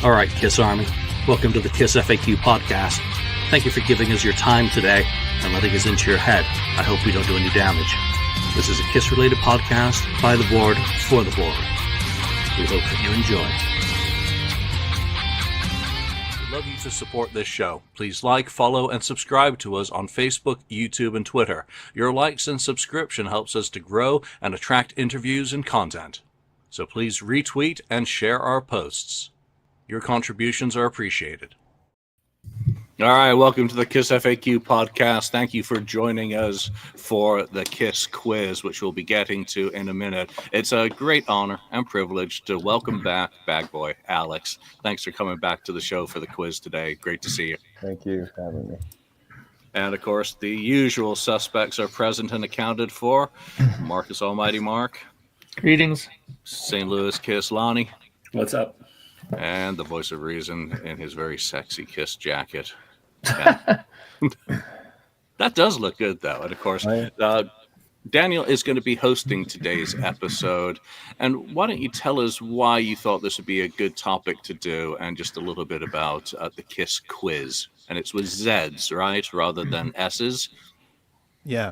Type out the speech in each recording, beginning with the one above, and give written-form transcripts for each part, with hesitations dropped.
All right, Kiss Army, welcome to the KissFAQ podcast. Thank you for giving us your time today and letting us into your head. I hope we don't do any damage. This is a Kiss-related podcast by the board, for the board. We hope that you enjoy. We'd love you to support this show. Please like, follow, and subscribe to us on Facebook, YouTube, and Twitter. Your likes and subscription helps us to grow and attract interviews and content. So please retweet and share our posts. Your contributions are appreciated. All right, welcome to the KissFAQ podcast. Thank you for joining us for the Kiss Quiz, which we'll be getting to in a minute. It's a great honor and privilege to welcome back Bag Boy Alex. Thanks for coming back to the show for the quiz today. Great to see you. Thank you for having me. And, of course, the usual suspects are present and accounted for. Marcus Almighty Mark. Greetings. St. Louis Kiss Lonnie. What's up? And the voice of reason in his very sexy Kiss jacket. That does look good, though. And, of course, Daniel is going to be hosting today's episode. And why don't you tell us why you thought this would be a good topic to do and just a little bit about the Kiss Quiz. And it's with Zs, right, rather than S's? Yeah.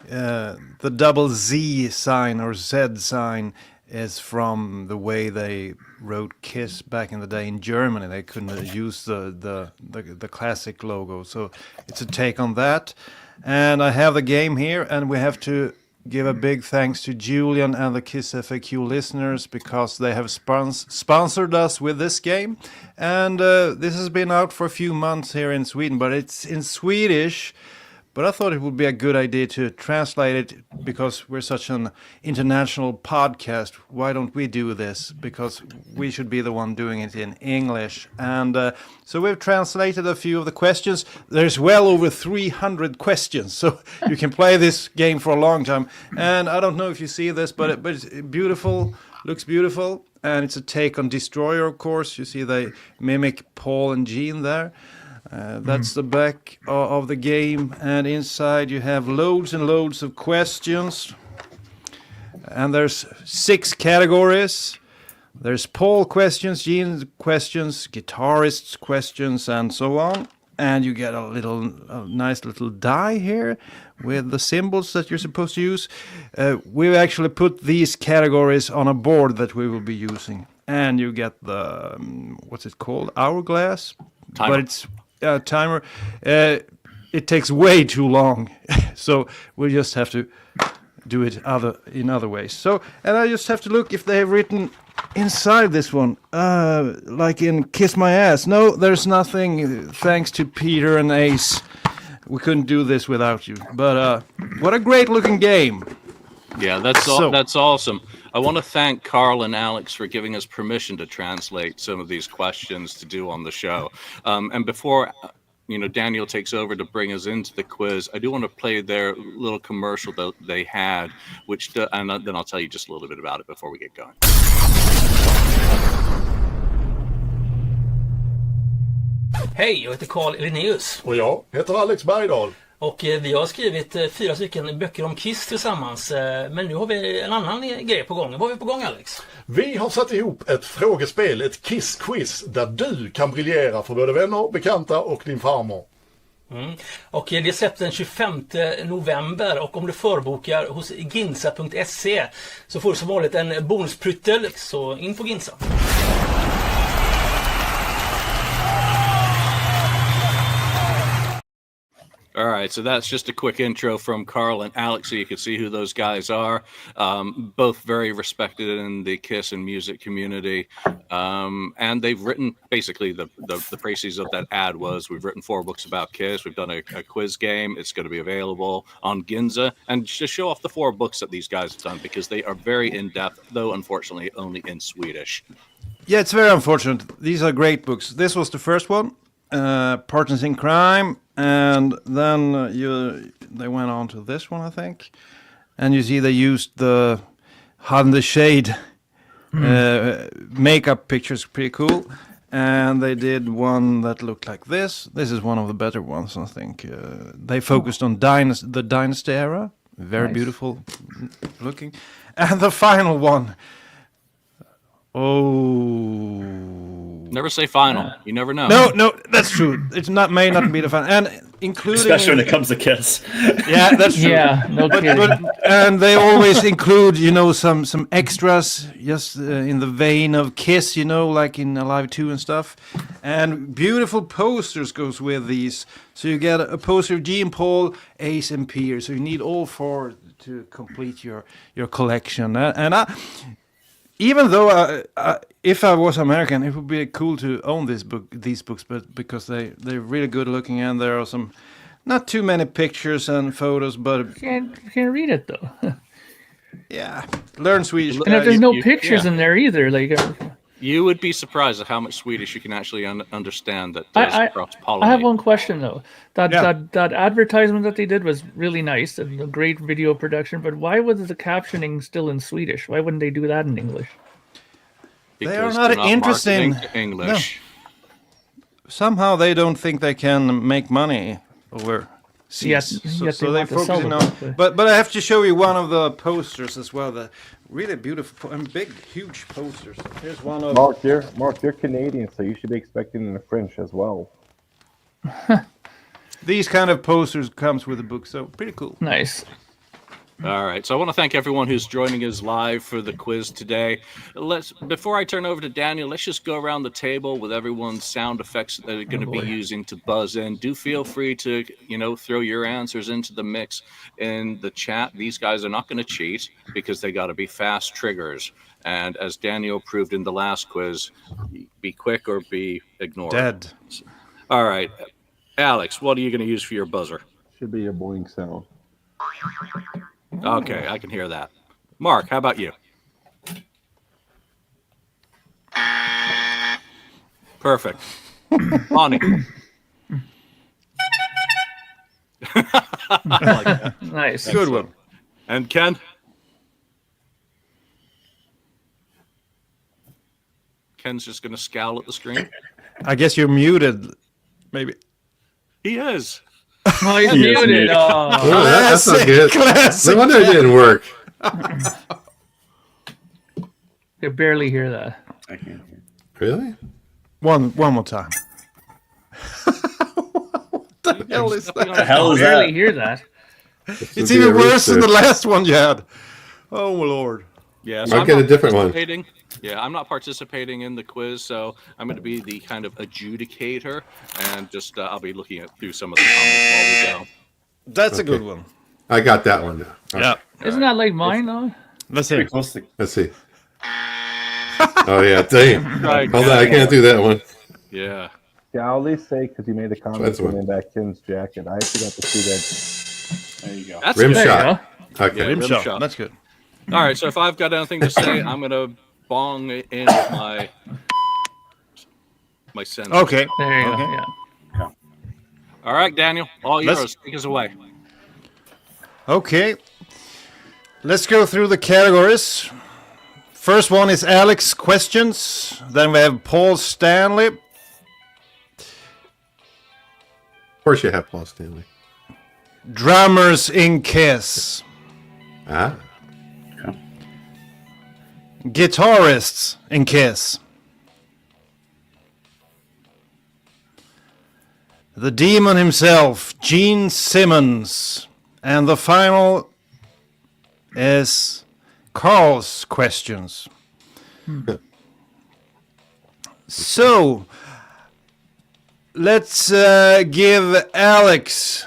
The double Z sign or Z sign is from the way they wrote Kiss back in the day in Germany. They couldn't use the classic logo. So it's a take on that. And I have the game here, and we have to give a big thanks to Julian and the KissFAQ listeners because they have sponsored us with this game. And this has been out for a few months here in Sweden, but it's in Swedish. But I thought it would be a good idea to translate it because we're such an international podcast. Why don't we do this? Because we should be the one doing it in English. And so we've translated a few of the questions. There's well over 300 questions, so you can play this game for a long time. And I don't know if you see this, but it's beautiful, looks beautiful. And it's a take on Destroyer, of course. You see they mimic Paul and Gene there. That's the back of the game, and inside you have loads and loads of questions. And there's 6 categories. There's Paul questions, Gene questions, guitarists questions, and so on. And you get a nice little die here with the symbols that you're supposed to use. We've actually put these categories on a board that we will be using. And you get the, what's it called? Hourglass? Timer. But it's timer. It takes way too long, so we'll just have to do it in other ways. So, and I just have to look if they have written inside this one, like in Kiss My Ass. No, there's nothing. Thanks to Peter and Ace, we couldn't do this without you. But what a great looking game! Yeah, that's awesome. I want to thank Carl and Alex for giving us permission to translate some of these questions to do on the show. And before Daniel takes over to bring us into the quiz, I do want to play their little commercial that they had, and then I'll tell you just a little bit about it before we get going. Hej, jag heter Carl Linnaeus. Och jag heter Alex Bergdahl. Och vi har skrivit 4 stycken böcker om Kiss tillsammans. Men nu har vi en annan grej på gång. Vad har vi på gång, Alex? Vi har satt ihop ett frågespel, ett Kiss-quiz, där du kan briljera för både vänner, bekanta och din farmor. Och det släpps den 25 november, och om du förbokar hos ginsa.se så får du som vanligt en bonuspryttel, så in på Ginsa. All right, so that's just a quick intro from Carl and Alex, so you can see who those guys are. Both very respected in the Kiss and music community. And they've written, basically, the précis of that ad was, we've written 4 books about Kiss. We've done a quiz game. It's going to be available on Ginza. And just show off the 4 books that these guys have done, because they are very in-depth, though unfortunately only in Swedish. Yeah, it's very unfortunate. These are great books. This was the first one, Partners in Crime. And then they went on to this one, I think. And you see they used the Hide in the Shade makeup pictures, pretty cool. And they did one that looked like this. This is one of the better ones, I think. They focused on the Dynasty era. Very beautiful looking. And the final one. Oh. Never say final. You never know. No, that's true. It may not be the final, and including Especially when it comes to Kiss. Yeah, that's true. Yeah, no kidding. And they always include, some extras, just in the vein of Kiss, like in Alive 2 and stuff. And beautiful posters goes with these. So you get a poster of Gene, Paul, Ace, and Peter. So you need all 4 to complete your collection. Even though if I was American, it would be cool to own these books, but because they're really good looking, and there are some not too many pictures and photos, but You can't read it though. yeah, learn Swedish. And if there's no you- pictures yeah. in there either, like You would be surprised at how much Swedish you can actually understand that I- does cross-pollinate. I have one question though. That Yeah. that advertisement that they did was really nice and a great video production, but why was the captioning still in Swedish? Why wouldn't they do that in English? They are Because not they're interested in- marketing to English. Somehow they don't think they can make money overseas. Yet so they they want to sell focus them. on. But I have to show you one of the posters as well. The really beautiful and big, huge posters. Here's one of. Mark, you're Canadian, so you should be expecting the French as well. These kind of posters comes with the book, so pretty cool. Nice. All right, so I want to thank everyone who's joining us live for the quiz today. Before I turn over to Daniel, let's just go around the table with everyone's sound effects that they're going to be using to buzz in. Do feel free to, throw your answers into the mix in the chat. These guys are not going to cheat because they got to be fast triggers. And as Daniel proved in the last quiz, be quick or be ignored. Dead. All right, Alex, what are you going to use for your buzzer? Should be a boing sound. Okay, I can hear that. Mark, how about you? Perfect. Bonnie. I like that. Nice. Good one. And Ken? Ken's just going to scowl at the screen. I guess you're muted. Maybe. He is. Oh, he's He is muted. muted. Oh. Oh, that's not good. Classic. No wonder it didn't work. You barely hear that. I can't hear. Really? One more time. What the hell is Stepping that? on hell is Barely that? hear that. It's even worse than the last one you had. Oh, Lord. Yeah, so I'll I'm get not a different one. participating. Yeah, I'm not participating in the quiz, so I'm going to be the kind of adjudicator, and just I'll be looking through some of the comments while we go. That's a good one. I got that one now. Yeah. Isn't that like mine though? Let's Pretty hear. close to. Let's see. Oh, yeah, damn. Right, Hold on, I can't do that one. Yeah. Yeah, I'll at least say, because you made the comment That's one. winning back Kim's jacket. I actually got to see that. There you go. That's Rim good. There you shot. go. Okay. Yeah. Rim Rim shot. shot. That's good. All right, so if I've got anything to say, I'm going to bong in my sentence. Okay. There you Okay. go. Yeah. All right, Daniel, all Let's- yours. Take us away. Okay. Let's go through the categories. First one is Alex questions. Then we have Paul Stanley. Of course you have Paul Stanley. Drummers in Kiss. Ah. Guitarists in Kiss. The demon himself, Gene Simmons. And the final is Carl's questions. So, let's give Alex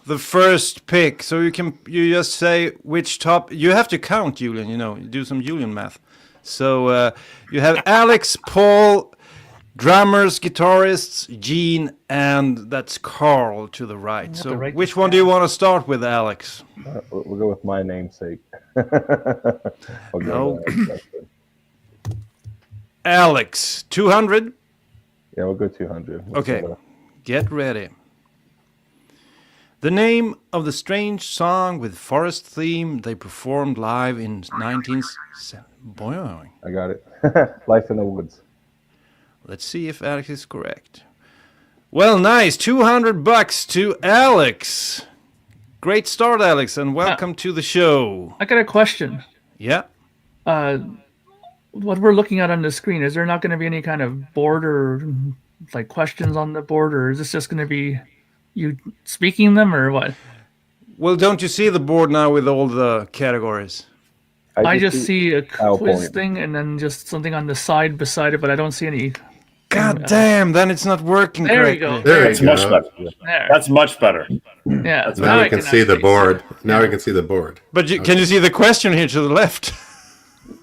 the first pick. So you just say which top. You have to count, Julian. You do some Julian math. So you have Alex, Paul, drummers, guitarists, Gene, and that's Carl to the right. So write which this one do you want to start with, Alex? We'll go with my namesake. I'll No. go with that. Alex, 200. Yeah, we'll go 200. Okay, get ready. The name of the strange song with forest theme they performed live in 1970. Boy, I got it. Life in the Woods. let's see if Alex is correct. Well, nice. $200 to Alex. Great start, Alex, and welcome to the show. I got a question. Yeah. what we're looking at on the screen, is there not going to be any kind of board or like questions on the board, or is this just going to be you speaking them, or what? Well, don't you see the board now with all the categories? I just see a quiz PowerPoint. thing and then just something on the side beside it, but I don't see any. God damn, then it's not working There you correctly. go. There That's you much go. better. There. That's much better. Yeah. Now we I can see the actually board. it. Now we can see the board. But can you see the question here to the left?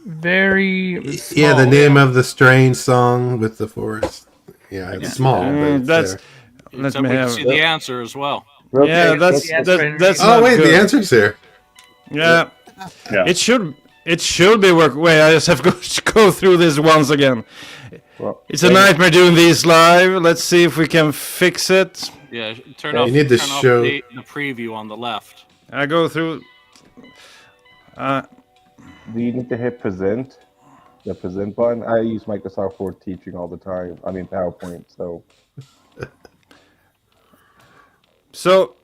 Very small. Yeah, the name of the strange song with the forest. Yeah, it's small. But it's That's. there. Let Except me we can have. see the answer as well. Real Yeah, quick, that's Yeah, that's. Oh not wait, good. the answer's here. Yeah, Yeah. it should be work. Wait, I just have to go through this once again. well, It's a nightmare doing these live. Let's see if we can fix it. Yeah, turn off, You need to turn off show- the preview on the left. I go through. do you need to hit present? The present button. I use Microsoft for teaching all the time. I mean PowerPoint. So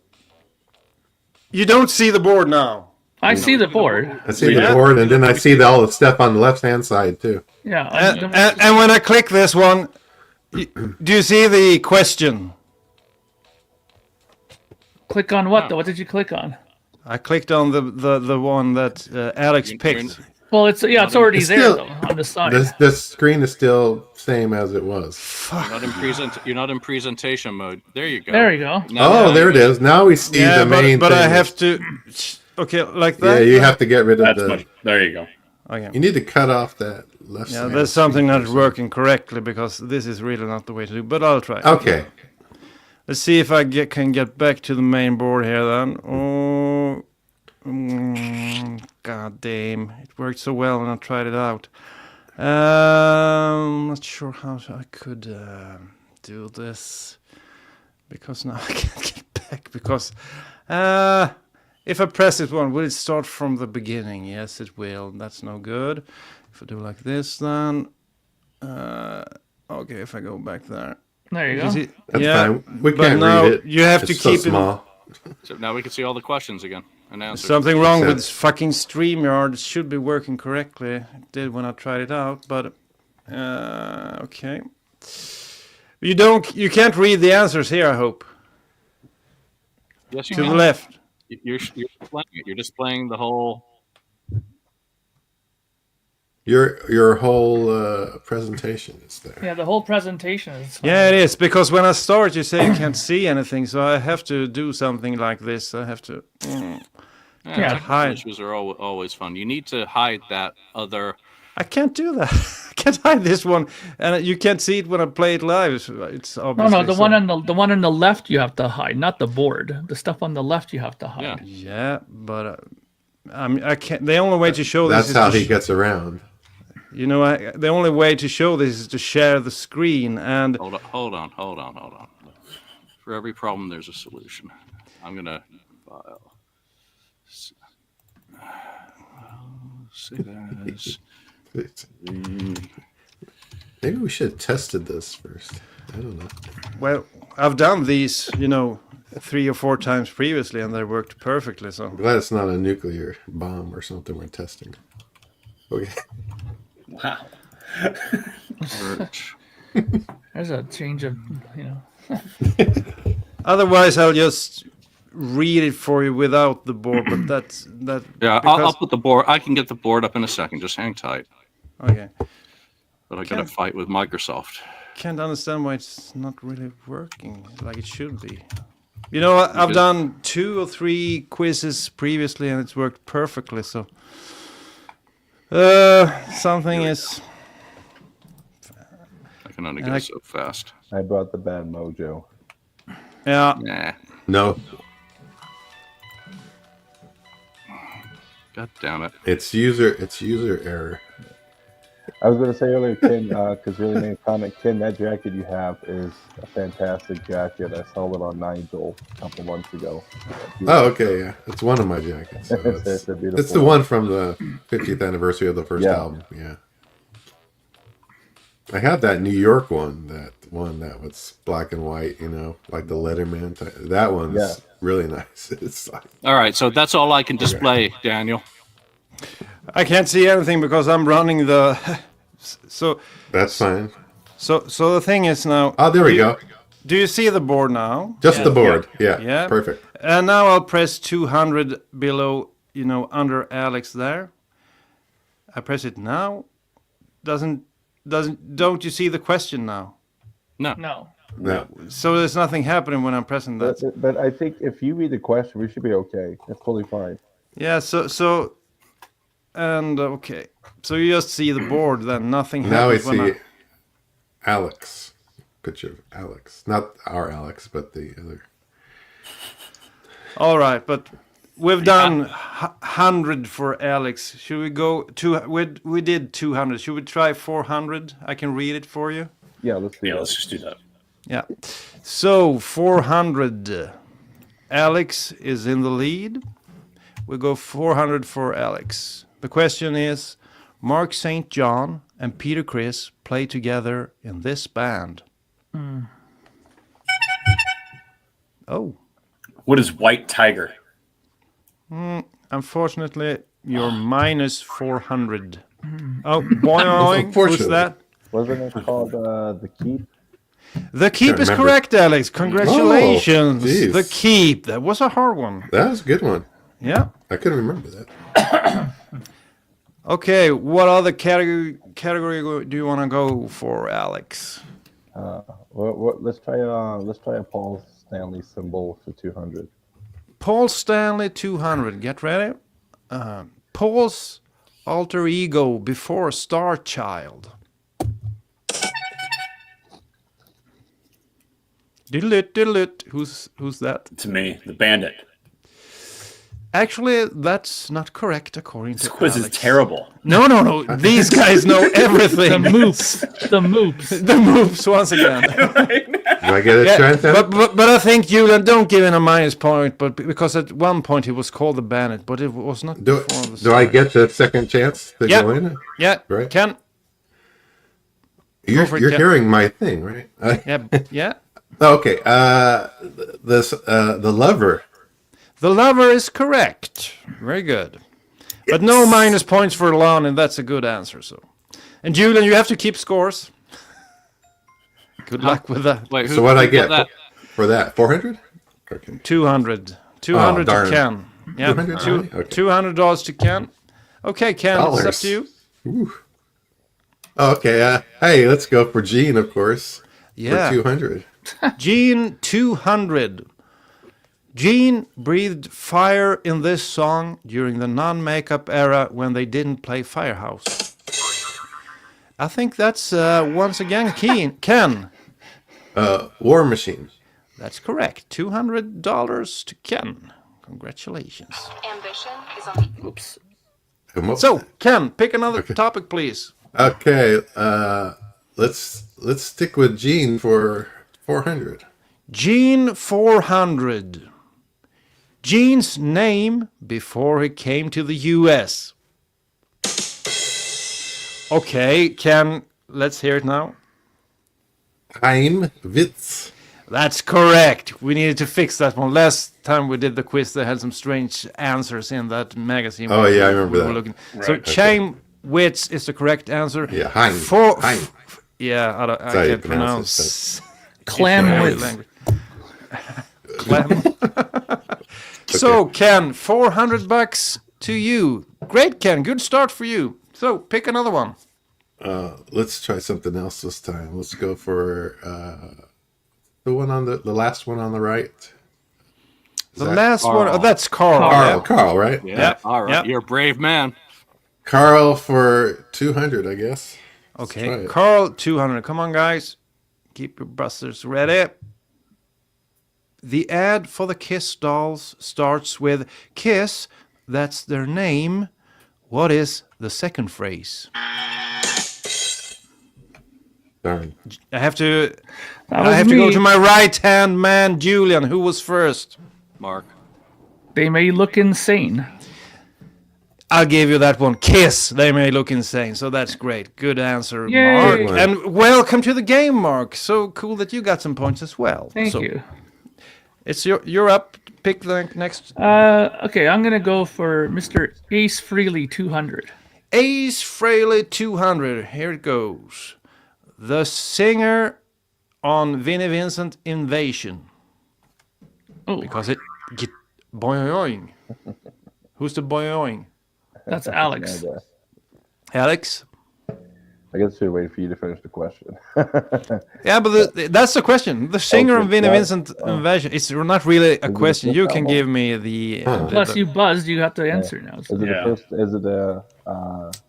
you don't see the board now. I see the board. I see Yeah. the board, and then I see all the stuff on the left-hand side too. Yeah. And when I click this one, do you see the question? Click on what though? What did you click on? I clicked on the one that Alex You're- picked. Well, it's already It's there still- though on the side. The screen is still same as it was. You're not in presentation mode. There you go. There you go. Oh, there it is. Now we see Yeah, the main but thing. I have to. Okay, like Yeah, that. you have to get rid of That's the. much. There you go. Okay. You need to cut off that left Yeah, side. there's something not working correctly because this is really not the way to do. But I'll try. Okay. Let's see if I can get back to the main board here then. Oh, god damn! It worked so well when I tried it out. Not sure how I could do this because now I can't get back because if I press it one, will it start from the beginning? Yes, it will. That's no good. If I do like this, then okay. If I go back there. There you You go. see- That's yeah, fine. We but can't now read it. you have It's to so keep small. So now we can see all the questions again and answers. Something wrong So- with fucking StreamYard. It should be working correctly. It did when I tried it out, but okay. You can't read the answers here, I hope. Yes, you To the can. left. You're displaying it. You're displaying the whole. Your whole presentation is there. Yeah, the whole presentation is. Yeah, it is, because when I start, you say you can't see anything, so I have to do something like this. I have to. Yeah, technical hide. issues are always fun. You need to hide that other. I can't do that. I can't hide this one, and you can't see it when I play it live. It's obviously No, the so- one on the left you have to hide, not the board. The stuff on the left you have to hide. Yeah. Yeah, but I can't. The only way to show this That's is how to he gets around. You know, the only way to show this is to share the screen, and Hold on. For every problem, there's a solution. I'm gonna file. Save as. Maybe we should have tested this first. I don't know. well, I've done these, 3 or 4 times previously, and they worked perfectly. So I'm glad it's not a nuclear bomb or something we're testing. Okay. Wow. Search. There's a change of, otherwise, I'll just read it for you without the board. But that's that. Yeah, because- I'll put the board. I can get the board up in a second. Just hang tight. Okay. But I got to fight with Microsoft. Can't understand why it's not really working like it should be. You know, I've done 2 or 3 quizzes previously, and it's worked perfectly. So, something is. I can only And go I- so fast. I brought the bad mojo. Yeah. Nah. No, God damn it. it's user error. I was going to say earlier, Ken, because really made a comment, Ken, that jacket you have is a fantastic jacket. I saw it on Nigel a couple months ago. Oh, okay, yeah. It's one of my jackets. So It's a beautiful it's the one from the 50th anniversary of the first Yeah. album. Yeah. I have that New York one, that was black and white, like the Letterman. That one's Yeah. really nice. It's like, All right, so that's all I can display, Daniel. I can't see anything because I'm running the So That's fine. so the thing is now. Oh, there we go. Do you see the board now? Just the board. Yeah. Yeah. Perfect. And now I'll press 200 below, under Alex there. I press it now. Don't you see the question now? No. No. So there's nothing happening when I'm pressing that. But I think if you read the question, we should be okay. That's totally fine. Yeah, okay. So you just see the board then, nothing Now we happens when see Alex. Picture of Alex. Not our Alex, but the other. All right, but we've done 100 for Alex. Should we go we did 200. Should we try 400? I can read it for you. Yeah, let's do Yeah, that. let's just do that. Yeah. So 400. Alex is in the lead. We go 400 for Alex. The question is, Mark St. John and Peter Criss play together in this band. Oh. What is White Tiger? Unfortunately, you're minus 400. Oh, boing. Who's that? Wasn't it called The Keep? The Keep Can't is remember. correct, Alex. Congratulations. geez. The Keep. That was a hard one. That was a good one. Yeah. I couldn't remember that. Okay, what other category do you want to go for, Alex? Let's try a Paul Stanley symbol for 200. Paul Stanley 200. Get ready. Paul's alter ego before Star Child. Diddle-it. Who's that? To me, the Bandit. Actually, that's not correct according This to quiz Alex. is terrible. No. These guys know everything. The moops. The moves once again. Do I get a chance? then? But I think Julian, don't give him a minus point, but because at one point he was called the Bandit, but it was not. Do before the I start. get the second chance to Yeah. go in? Yeah, Right. Ken. You're for it, Ken. hearing my thing, right? Yeah. Okay. The lover. The Lover is correct. Very good. But no minus points for Lon, and that's a good answer. So, and Julian, you have to keep scores. Good luck with that. Wait, So what I get that? for that? 400? Okay. 200. 200 to darn. Ken. Yeah, $200? Okay. $200 to Ken. Okay, Ken, it's up Dollars. to you. Ooh. Okay. Hey, let's go for Gene, of course. Yeah. For 200. Gene 200. Gene breathed fire in this song during the non-makeup era when they didn't play Firehouse. I think that's once again Ken. War Machine. That's correct. $200 to Ken. Congratulations. Ambition is on the Oops. So, Ken, pick another topic, please. Okay. Let's stick with Gene for 400. Gene 400. Gene's name before he came to the U.S. Okay, Ken, let's hear it now. Heim Witz. That's correct. We needed to fix that one. Last time we did the quiz, they had some strange answers in that magazine. Oh, yeah, I remember we were that. looking. So, Chaim Witz is the correct answer. Yeah, Heim. Heim. Yeah, I That's how you can't pronounce pronounce. Clamwitz. language. Clam. So, Ken, $400 to you. Great, Ken. Good start for you. So, pick another one. Let's try something else this time. Let's go for the one on the last one on the right. The last one. Oh, Carl. that's Carl. Carl, Yeah. Carl, right? Yeah. Yep. All right. Yep. You're a brave man. Carl for 200, I guess. Let's try Okay, it. Carl, 200. Come on, guys. Keep your busters ready. The ad for the Kiss dolls starts with Kiss, that's their name. What is the second phrase? Darn. I have to That was go me. to my right-hand man, Julian, who was first. Mark. They may look insane. I'll give you that one. Kiss, they may look insane. So that's great. Good answer, Yay. Mark. Good one. And welcome to the game, Mark. So cool that you got some points as well. Thank So you. It's you're up. Pick the next. Okay, I'm gonna go for Mr. Ace Frehley 200. Ace Frehley 200. Here it goes. The singer on Vinnie Vincent Invasion. Oh, Because it get boing. Who's the boing? that's Alex. Alex? I guess I should wait for you to finish the question. Yeah, but that's the question. The singer on Vinnie Vincent Invasion. It's not really a question. You can give me the. Plus, you buzzed. You have to answer now. So. Is it the first? Is it the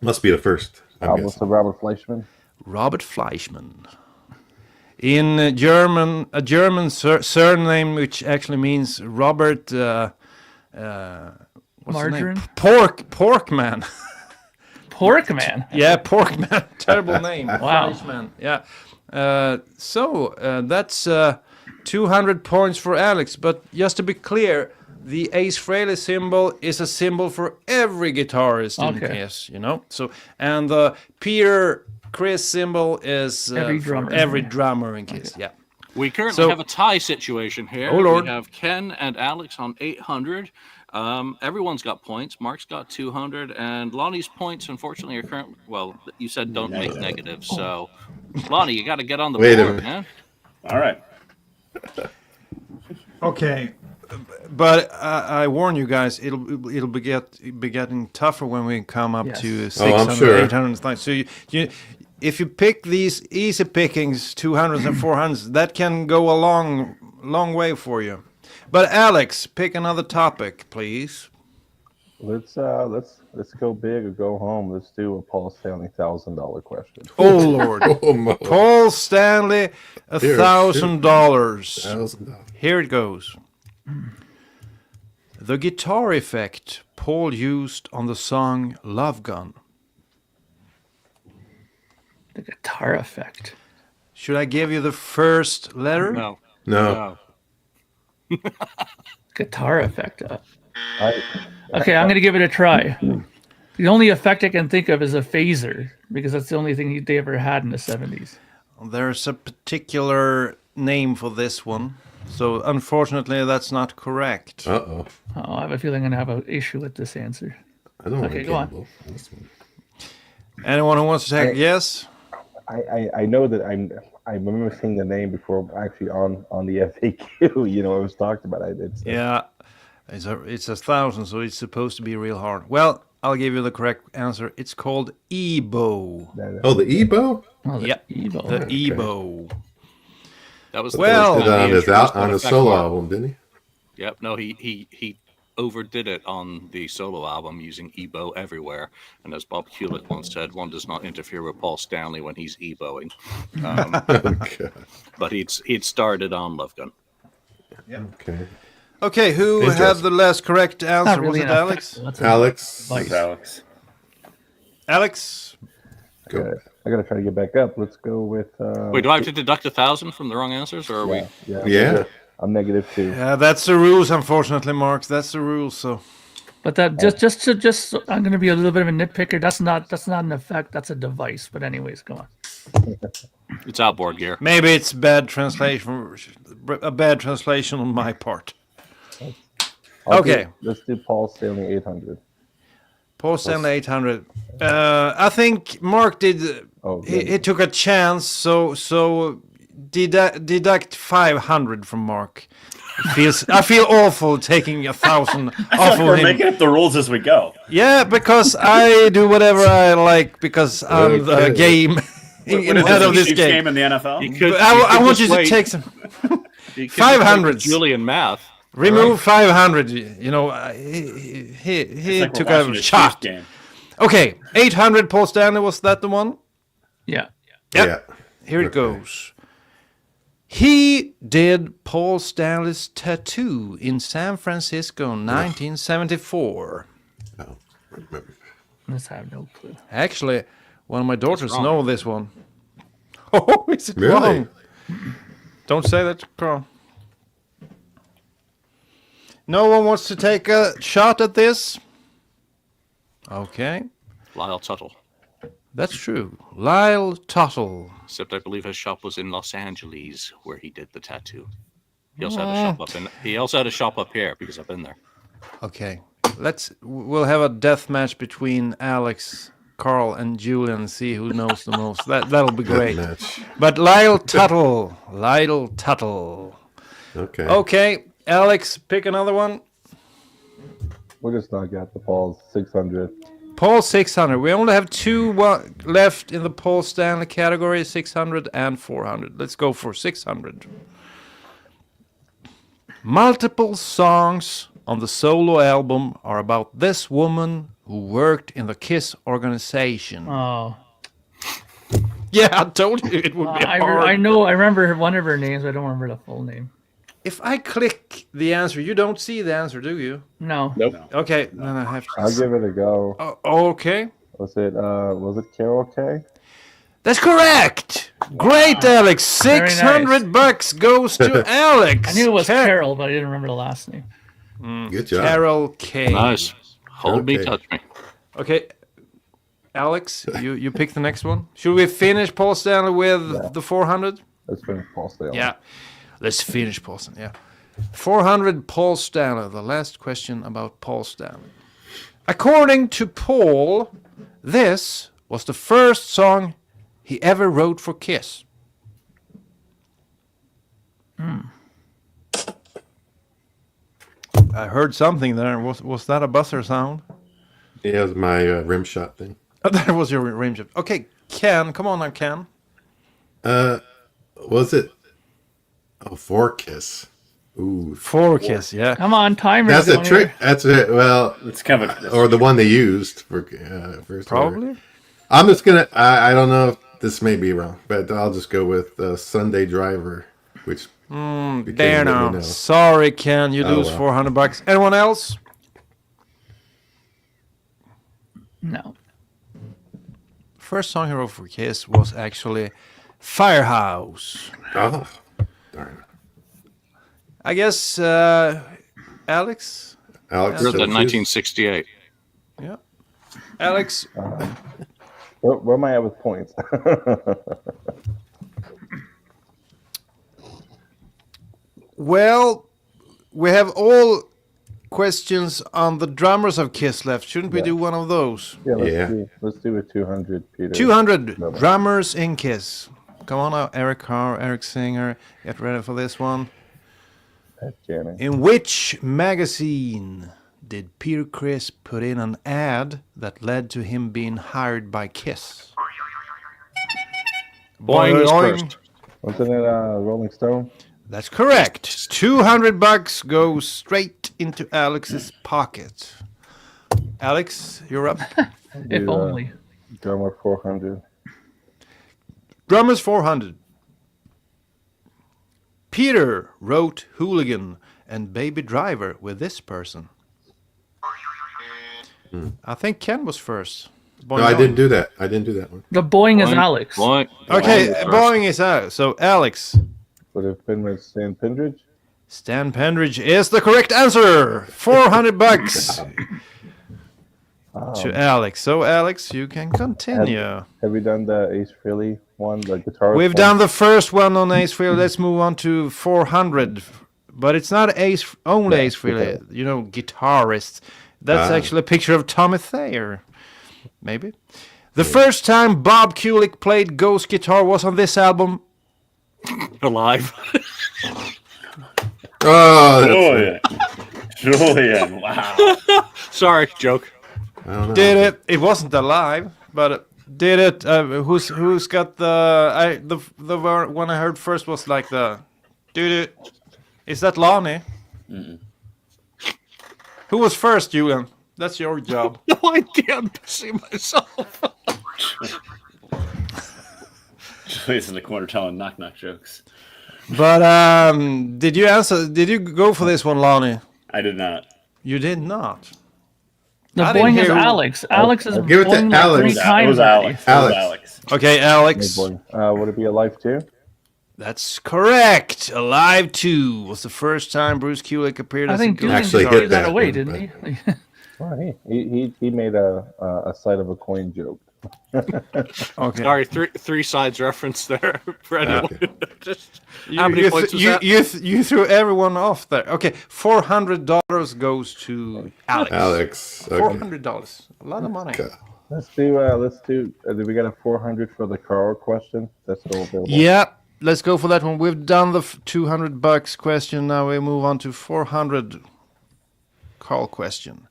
Must be the first. I'm album guessing. of Robert Fleischman? Robert Fleischman. In German, a German surname which actually means Robert. What's Margarine? the name? Porkman. Porkman. Yeah, Porkman. Terrible name. Wow. Fleischman. Yeah. So that's 200 points for Alex. But just to be clear, the Ace Frehley symbol is a symbol for every guitarist in Kiss, you know. So and the Peter Chris symbol is Every for drummer. every drummer in Kiss. Yeah. We currently have a tie situation here. Oh, Lord. We have Ken and Alex on 800. Everyone's got points. Mark's got 200, and Lonnie's points, unfortunately, are currently. Well, you said don't make negatives, so Lonnie, you got to get on the Wait a board, minute. man. All right. Okay. But I warn you guys, it'll be getting tougher when we come up to 600, I'm sure. 800. So you if you pick these easy pickings, 200s and 400s, that can go a long way for you. But Alex, pick another topic, please. Let's go big or go home. Let's do a Paul Stanley $1,000 question. Oh Lord, Oh, my. Paul Stanley, $1,000. $1,000. Here it goes. The guitar effect Paul used on the song Love Gun. The guitar effect. Should I give you the first letter? No. Guitar effect. Okay, I'm going to give it a try. The only effect I can think of is a phaser, because that's the only thing they ever had in the 70s. There's a particular name for this one. So unfortunately, that's not correct. Uh-oh. Oh, I have a feeling I'm going to have an issue with this answer. I don't want Okay, to go on. gamble on this one. Anyone who wants to take a guess? I know that I remember seeing the name before, actually on the FAQ. You know, it was talked about. Yeah, it's 1,000, so it's supposed to be real hard. Well, I'll give you the correct answer. It's called EBO. Oh, the Ebo? Oh, the Yeah, Evo. the Okay. EBO. That was Well- Did on his solo album, didn't he? Yep. No, he overdid it on the solo album using Ebo everywhere. And as Bob Hewlett once said, one does not interfere with Paul Stanley when he's Eboing. Okay. But he'd started on Love Gun. Okay. Okay, who Interesting. had the last correct Not answer? really Was it an Alex? effect, that's a Alex. device. Alex. Alex? Go. I gotta try to get back up. Let's go with. Wait, do I have to deduct 1,000 from the wrong answers, or are we? Yeah. I'm -2. Yeah, that's the rules, unfortunately, Mark. That's the rules. So But that just I'm going to be a little bit of a nitpicker. That's not an effect. That's a device. But anyways, go on. It's outboard gear. maybe it's bad translation, a bad translation on my part. Okay. Let's do Paul Stanley 800. Paul Stanley 800. I think Mark did. He took a chance, so deduct 500 from Mark. I feel awful taking 1,000 off of We're him. making up the rules as we go. Yeah, because I do whatever I like because I'm the game in head of this Chiefs game. in the NFL. But I want you to take some 500s. Julian math. Remove 500. You know, he It's like took we're a watching the shot. Chiefs game. Okay, 800 Paul Stanley, was that the one? Yeah. Yep. Here it goes. He did Paul Stanley's tattoo in San Francisco, 1974. Oh, remember. Let's have no clue. Actually, one of my daughters know this one. Oh, is it Really? wrong? Don't say that, Carl. No one wants to take a shot at this? Okay. Lyle Tuttle. That's true. Lyle Tuttle. Except I believe his shop was in Los Angeles, where he did the tattoo. He also had a shop up He also had a shop up here because I've been there. Okay. We'll have a death match between Alex Carl and Julian, see who knows the most. That'll be great. Match. But Lyle Tuttle. Okay. Okay, Alex, pick another one. We'll just knock out the Paul's 600. Paul 600. We only have two left in the Paul Stanley category, 600 and 400. Let's go for 600. Multiple songs on the solo album are about this woman who worked in the KISS organization. Oh. Yeah, I told you it would be hard. I know. I remember one of her names. I don't remember the full name. If I click the answer, you don't see the answer, do you? No. Nope. Okay, then I have to. I'll give it a go. Okay. Was it Carol K? That's correct. Great, Alex. $600 goes to Alex. I knew it was Carol, but I didn't remember the last name. Good job. Carol K. Nice. Hold me, Okay. touch me. Okay, Alex, you pick the next one. Should we finish Paul Stanley with the 400? Let's finish Paul Stanley. Yeah, let's finish Paul Stanley. Yeah, 400 Paul Stanley. The last question about Paul Stanley. According to Paul, this was the first song he ever wrote for KISS. I heard something there. Was that a buzzer sound? Yeah, it was my rim shot thing. Oh, that was your rim shot. Okay, Ken, come on now, Ken. Was it? Oh, for KISS. Ooh. For KISS, yeah. Come on, timer. That's a trick. That's it. Well, It's kind of or the one they used for first. Probably. I'm just gonna. I don't know if this may be wrong, but I'll just go with Sunday Driver, which. There now. Sorry, Ken, you lose $400. Anyone else? No. First song he wrote for KISS was actually Firehouse. Oh, darn. I guess Alex. Alex. Here's that 1968. Yeah. Alex. Where am I at with points? Well, we have all questions on the drummers of KISS left. Shouldn't we do one of those? Yeah, Yeah. let's do a 200, Peter. 200 drummers in KISS. Come on now, Eric Carr, Eric Singer. Get ready for this one. That's Janet. In which magazine did Peter Criss put in an ad that led to him being hired by KISS? Boing is first. Wasn't it Rolling Stone? That's correct. $200 goes straight into Alex's pocket. Alex, you're up. If only. Drummer 400. Drummers 400. Peter wrote Hooligan and Baby Driver with this person. I think Ken was first. No, I didn't do that. I didn't do that one. The Boing is Alex. Boing. Okay, Boing is first. Boing is out. So Alex. Would it have been with Stan Pendridge? Stan Pendridge is the correct answer. $400 to Alex. So Alex, you can continue. Have we done the Ace Frehley one, the guitar? We've done the first one on Ace Frehley. Let's move on to 400. But it's not only Ace Frehley, you know, guitarists. That's actually a picture of Tommy Thayer. Maybe. The first time Bob Kulick played ghost guitar was on this album. Alive. Oh, Julian, wow. Sorry, joke. I don't know. Did it? It wasn't alive, but did it? Who's got the one I heard first was like the, did it? Is that Lonnie? Who was first, Julian? That's your job. No idea. I'm pissing myself. Julian's in the corner telling knock-knock jokes. But did you answer? Did you go for this one, Lonnie? I did not. You did not. The I didn't Boing is hear- Alex. Alex is give it to boing like Alex. 3 It times was already. Alex. Alex. Okay, Alex. Would it be a Life too? That's correct. Alive 2 was the first time Bruce Kulick appeared I as a think ghost Julian Actually just hit gave that that away, one, didn't he? Oh, he made a side of a coin joke. Okay. Sorry, three sides reference there for anyone. Just, You, how many you, points was you, that? you threw everyone off there. Okay, $400 goes to Alex. Alex. Okay. $400. A lot of money. Okay. Let's do. Do we got a 400 for the Carl question? That's still available. Yeah, let's go for that one. We've done the $200 question. Now we move on to 400 Carl question.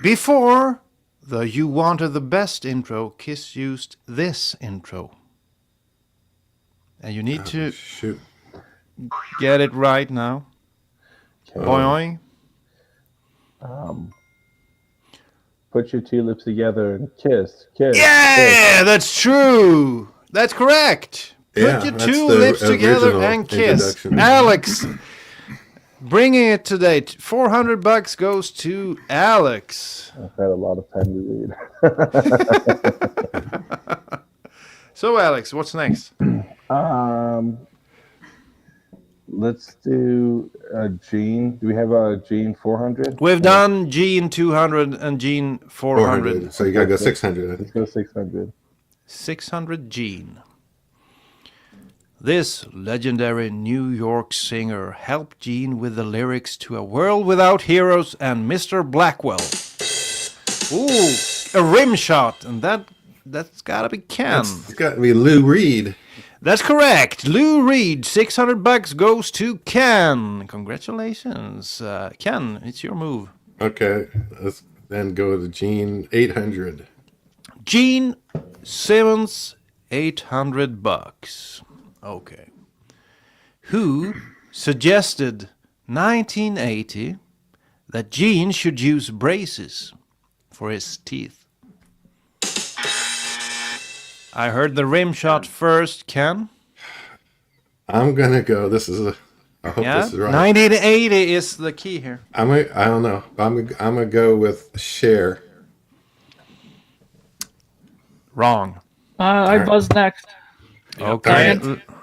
Before the "You Wanted the Best" intro, Kiss used this intro, and you need to get it right now. Boing. Put your two lips together and kiss. Yeah, kiss. that's true. That's correct. Put your two lips together and kiss. Alex, bringing it today. $400 goes to Alex. I've had a lot of time to read. So, Alex, what's next? Let's do Gene. Do we have a Gene 400? We've done Gene 200 and Gene 400. So you gotta go 600. I Let's think. go 600. 600 Gene. This legendary New York singer helped Gene with the lyrics to "A World Without Heroes" and "Mr. Blackwell." Ooh, a rim shot, and that's gotta be Ken. It's got to be Lou Reed. That's correct. Lou Reed, $600 goes to Ken. Congratulations, Ken. It's your move. Okay, let's then go to Gene 800. Gene Simmons, $800. Okay. Who suggested 1980 that Gene should use braces for his teeth? I heard the rim shot first, Ken. I'm gonna go. I hope this is right. 1980 is the key here. I don't know. I'm gonna go with Cher. Wrong. I buzz next. Okay.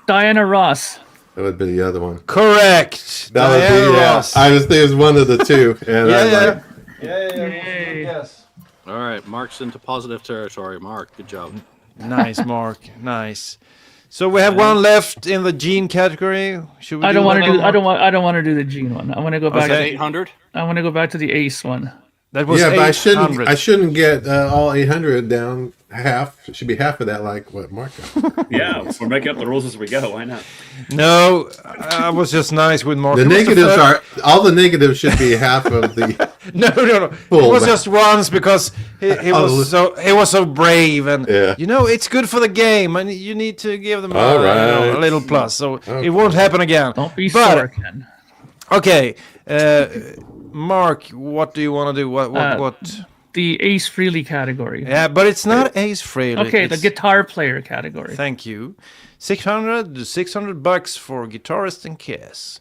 Diana Ross. That would be the other one. Correct. That would Diana be. Ross. I was thinking it was one of the two. And Yeah. Yes. All right, Mark's into positive territory. Mark, good job. Nice, Mark. Nice. So we have one left in the Gene category. Should we I don't want to do. one more? I don't want to do the Gene one. I want to go back. Okay. 800? I want to go back to the Ace one. That was yeah, but 800. I shouldn't get all 800 down half. It should be half of that, like what Mark got. Yeah, we're making up the rules as we go. Why not? No, I was just nice with Mark. The It was negatives first- are all the negatives should be half of the. No. Full, It was but- just once because he was so brave, and it's good for the game, and you need to give them a little plus. So it won't happen again. Don't be sore, Ken. Okay, Mark, what do you want to do? What? The Ace Frehley category. Yeah, but it's not Ace Frehley. Okay, it's the guitar player category. Thank you. $600 for guitarist and Kiss.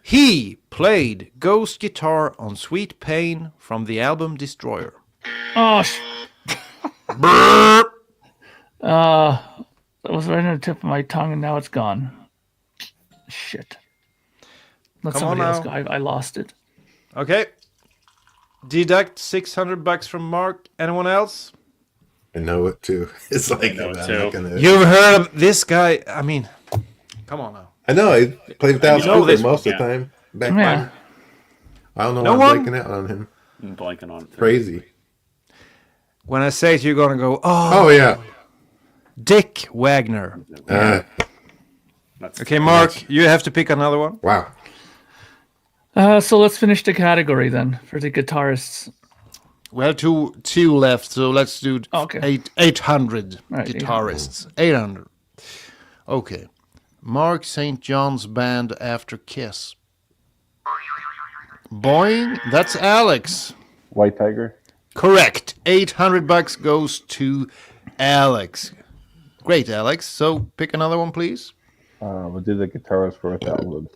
He played ghost guitar on "Sweet Pain" from the album Destroyer. Oh, that was right on the tip of my tongue, and now it's gone. Shit. Let Come on somebody else now. go. I lost it. Okay. Deduct $600 from Mark. Anyone else? I know it too. It's like I know it I'm too. not gonna- You've heard of this guy? I mean, come on now. I know. I played without I know Snooker this most one, of the time. Back Yeah. then. I don't know No why I'm one? breaking out on him. I'm blanking on it. Crazy. When I say it, you're going to go, Oh yeah. Dick Wagner. That's Okay, Mark, you have to pick another one. Wow. So let's finish the category then for the guitarists. We have two left, so let's do 800 Right, guitarists. 800. Okay. Mark St. John's band after Kiss. Boing, that's Alex. White Tiger. Correct. $800 goes to Alex. Great, Alex. So pick another one, please. We'll do the guitarist for 1,000.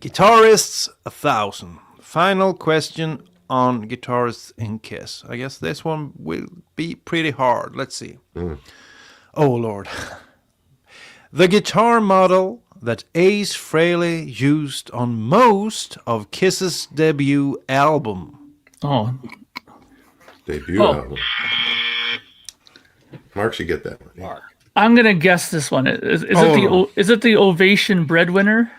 Guitarists, 1,000. Final question on guitarists in Kiss. I guess this one will be pretty hard. Let's see. Oh, Lord. The guitar model that Ace Frehley used on most of Kiss's debut album. Debut album. Mark should get that one. Yeah. I'm gonna guess this one. Is it the Ovation Breadwinner?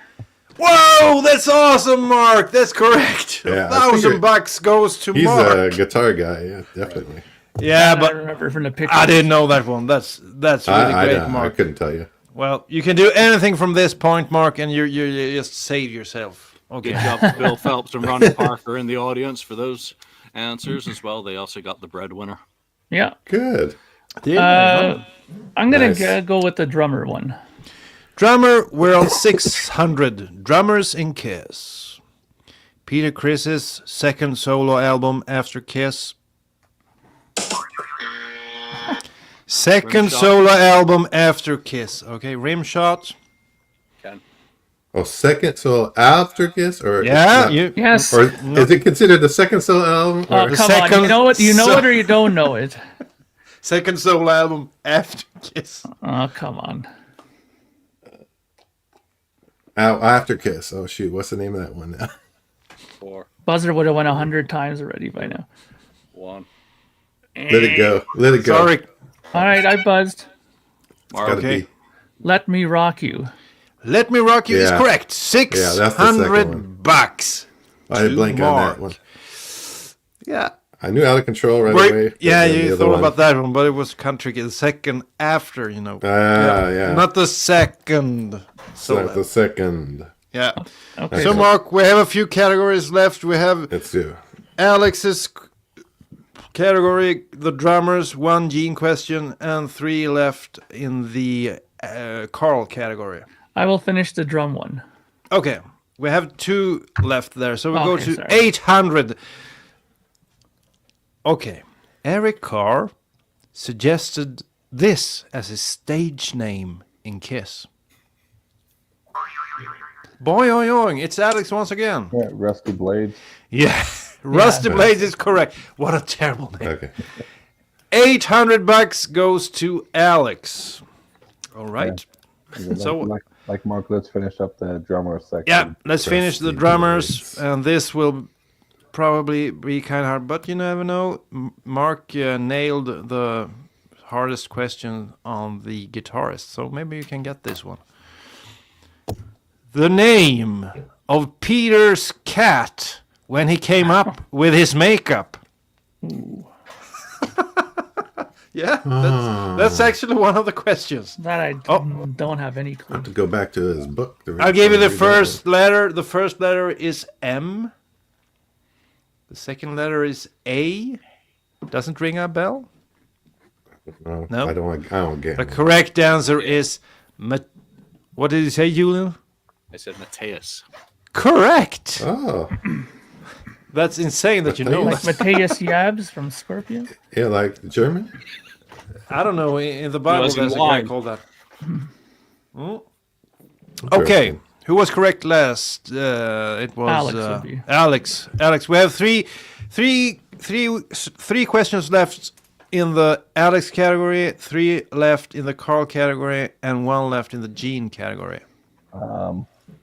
Whoa, that's awesome, Mark. That's correct. Yeah, I figured- $1,000 goes to He's Mark. a guitar guy, yeah, definitely. Yeah, I but remember from the picture. I didn't know that one. That's really great, I Mark. couldn't tell you. Well, you can do anything from this point, Mark, and you just save yourself. Okay. Good job to Bill Phelps and Ronnie Parker in the audience for those answers as well. They also got the breadwinner. Yeah. Good. I'm going to Nice. go with the drummer one. Drummer, we're on 600. Drummers in Kiss. Peter Criss's second solo album after Kiss. Second Rimshot. solo album after Kiss. Okay, Rimshot. Ken. Oh, second solo after Kiss, or Yeah, not- you. Yes. or is it considered the second solo album? Oh, Or, come on. second You know it. You know so- it or you don't know it. Second solo album after Kiss. Oh, come on. after Kiss. Oh shoot, what's the name of that one now? 4, Buzzer would have won 100 times already by now. 1. Let it go. Let it go. Sorry. All right, I buzzed. Gotta Okay. be. Let Me Rock You. Let Me Rock You is Yeah. correct. Yeah, that's the second one. $600. I had to blank on that Mark. one. Yeah. I knew Out of Control right Right. away. Yeah, but then the you other thought one- about that one, but it was country. The second after, you know. Yeah. Not the second. So the second. Yeah. Okay. So, Mark, we have a few categories left. We have Let's do. Alex's category, the drummers, 1 Gene question, and 3 left in the Carl category. I will finish the drum one. Okay. We have 2 left there. So we go Okay, to sorry. 800. Okay. Eric Carr suggested this as his stage name in Kiss. Boing, oing, oing. It's Alex once again. Yeah, Rusty Blades. Yeah. Rusty Blades is correct. What a terrible name. Okay. $800 goes to Alex. All right. So- Like Mark, let's finish up the drummer section. Yeah, let's finish the Rusty drummers, Blades. and this will probably be kind of hard, but you never know. Mark nailed the hardest question on the guitarist, so maybe you can get this one. The name of Peter's cat when he came up with his makeup. Yeah, that's actually one of the questions. That I Oh. don't have any clue. To go back to his book. to I'll give you the read that first letter. The first letter is M. The second letter is A. Doesn't ring a bell. one. No. I don't get The it. correct answer is what did you say, Julian? I said Mateus. Correct. Oh, That's insane that you know Like that. Matthias Yabs from Scorpion. yeah, like German. I don't know. In the Bible, was in there's a guy line. called that. Okay. Who was correct last? It was Alex would be. Alex. Alex, we have three questions left in the Alex category, 3 left in the Carl category, and 1 left in the Gene category.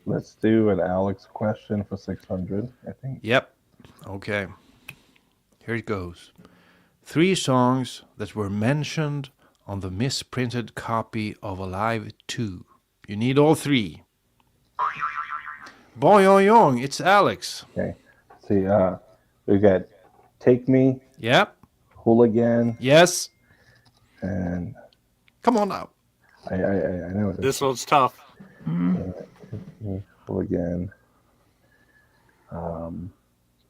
Let's do an Alex question for 600, I think. Yep. Okay. Here it goes. 3 songs that were mentioned on the misprinted copy of Alive 2. You need all 3. Boing, oing, oing. It's Alex. Okay. See, we got Take Me, Yep. Hooligan, Yes. and Come on now. I know it. This one's tough. Hooligan.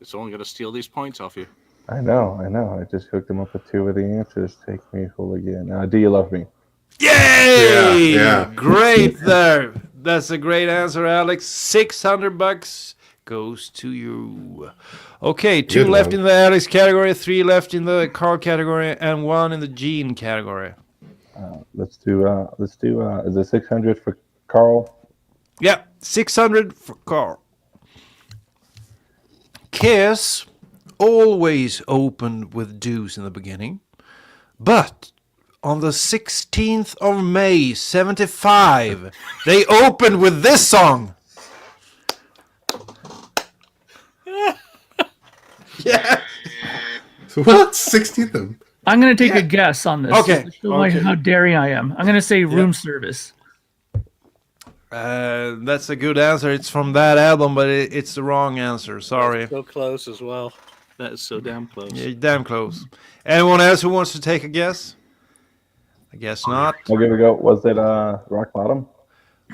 It's only going to steal these points off you. I know. I just hooked them up with 2 of the answers. Take Me, Hooligan. Do You Love Me? Yay! Yeah. Great there. That's a great answer, Alex. $600 goes to you. Okay, 2 Good left one. in the Alex category, 3 left in the Carl category, and 1 in the Gene category. Let's do is it 600 for Carl? Yeah, 600 for Carl. Kiss always opened with Deuce in the beginning, but on the 16th of May, 75, they opened with this song. Yeah. So what? 16th of them. I'm going to take a guess on this. Okay. Just to show how daring I am. I'm going to say room service. That's a good answer. It's from that album, but it's the wrong answer. Sorry. That's so close as well. That is so damn close. Yeah, damn close. Anyone else who wants to take a guess? I guess not. I'll give it a go. Was it Rock Bottom?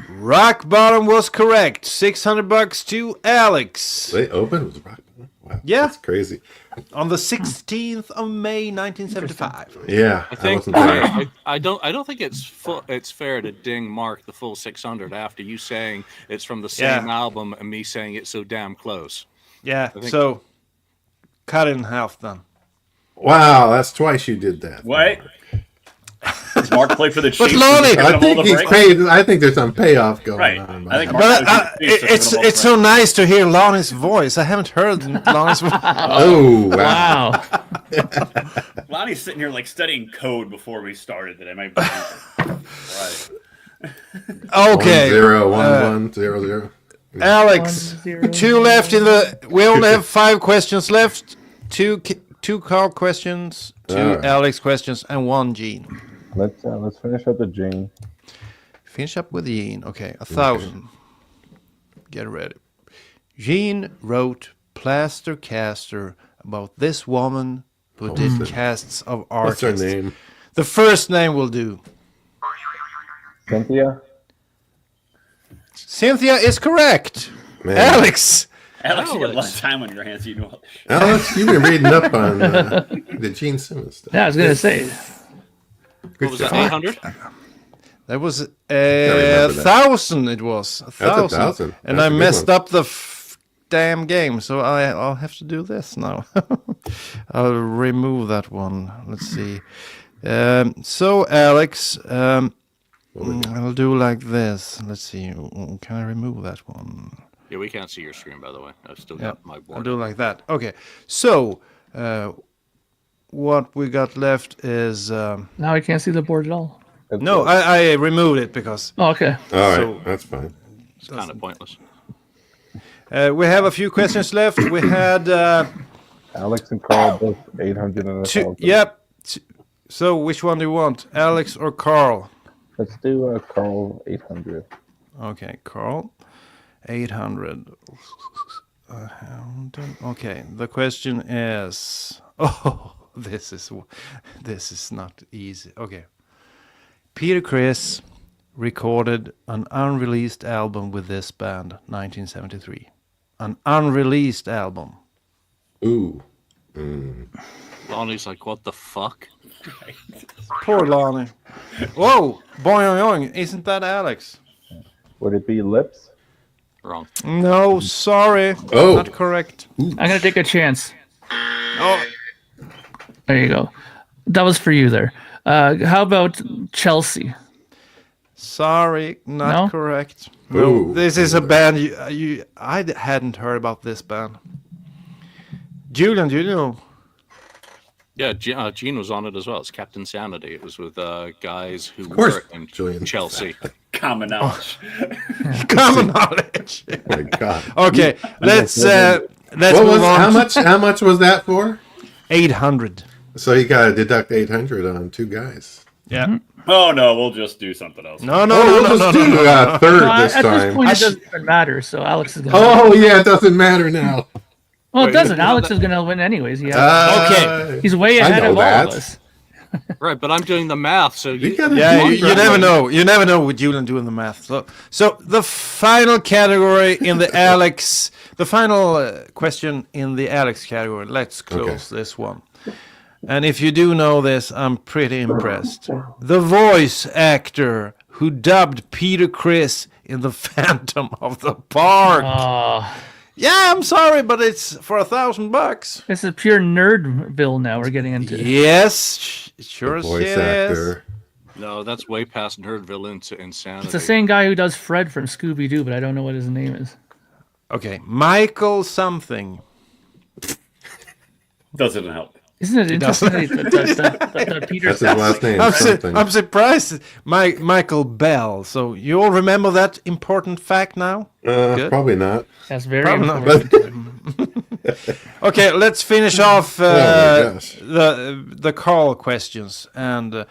Rock Bottom was correct. $600 to Alex. They opened with Rock Bottom? Wow. Yeah. That's crazy. On the 16th of May, 1975. Yeah. I think wasn't there. I don't think it's fair to ding Mark the full 600 after you saying it's from the same album and me saying it's so damn close. Yeah, so cut it in half then. Wow, that's twice you did that. What? Does Mark play for the Chiefs? Lonnie, I think he's paid. I think there's some payoff going Right. on. I think But it's so nice to hear Lonnie's voice. I haven't heard Lonnie's voice. Oh, wow. Wow. Lonnie's sitting here like studying code before we started today. My right. Okay. 1-0, 1-1, 0-0. Alex, 2 left in the... We only have 5 questions left. 2 Carl questions, 2 Alex questions, and 1 Gene. Let's finish up the Gene. Finish up with Gene. Okay, 1,000. Get ready. Gene wrote Plaster Caster about this woman who did casts of artists. What's her name? The first name will do. Cynthia? Cynthia is correct. Man. Alex. Alex, you got a lot of time on your hands. You know all this shit. Alex, you've been reading up on the Gene Simmons stuff. Yeah, I was gonna say. What was that, 800? That was remember that. 1,000. It was 1,000. 1,000. And That's I a good messed one. up the damn game, so I'll have to do this now. I'll remove that one. Let's see. So Alex, I'll do like this. Let's see. Can I remove that one? Yeah, we can't see your screen, by the way. I've still Yeah, got my board. I'll do like that. Okay. So what we got left is Now I can't see the board at all. no. I removed it because Oh, okay. All right, So- that's fine. It's kind of pointless. we have a few questions left. We had Alex and Carl both 800 and 1,000. Yep. So which one do you want, Alex or Carl? Let's do Carl 800. Okay, Carl, 800. Okay, the question is. Oh, this is not easy. Okay. Peter Criss recorded an unreleased album with this band, 1973. An unreleased album. Ooh. Lonnie's like, what the fuck? Poor Lonnie. Whoa, boing, boing. Isn't that Alex? Would it be Lips? Wrong. No, sorry. Oh. Not correct. I'm gonna take a chance. Oh, There you go. That was for you there. How about Chelsea? sorry, not No? correct. Ooh. No, this is a band I hadn't heard about this band. Julian, do you know? Yeah, Gene was on it as well. It's Captain Sanity. It was with guys who course, were in Julian. Chelsea. Common knowledge. Common knowledge. Oh my God. Okay, let's What move was on. how much was that for? 800. So you got to deduct 800 on 2 guys. Yeah. Oh no, we'll just do something else. No, no, Oh, no, we'll no, just no, do no, no. a third At this this time. point, it doesn't even matter. So Alex is gonna. Oh yeah, it doesn't matter now. Well, it Wait, doesn't. you know Alex that- is gonna win anyways. Yeah. Okay. He's way I ahead know of all that. of us. Right, but I'm doing the math, so You you gotta Yeah, do you it. never know. You never know with Julian doing the math. So the final category in the Alex, the final question in the Alex category. Let's close this one. And if you do know this, I'm pretty impressed. The voice actor who dubbed Peter Criss in The Phantom of the Park. Yeah, I'm sorry, but it's for $1,000. This is pure nerdville now. We're getting into. Yes, sure as Voice shit is. actor. No, that's way past Nerdville into insanity. It's the same guy who does Fred from Scooby Doo, but I don't know what his name is. Okay, Michael something. Doesn't help. Isn't it interesting that Peter? That's his last name. Something. I'm surprised. Michael Bell. So you all remember that important fact now? Good. Probably not. That's very Probably not. important. Okay, let's finish off Oh my gosh. the Carl questions, and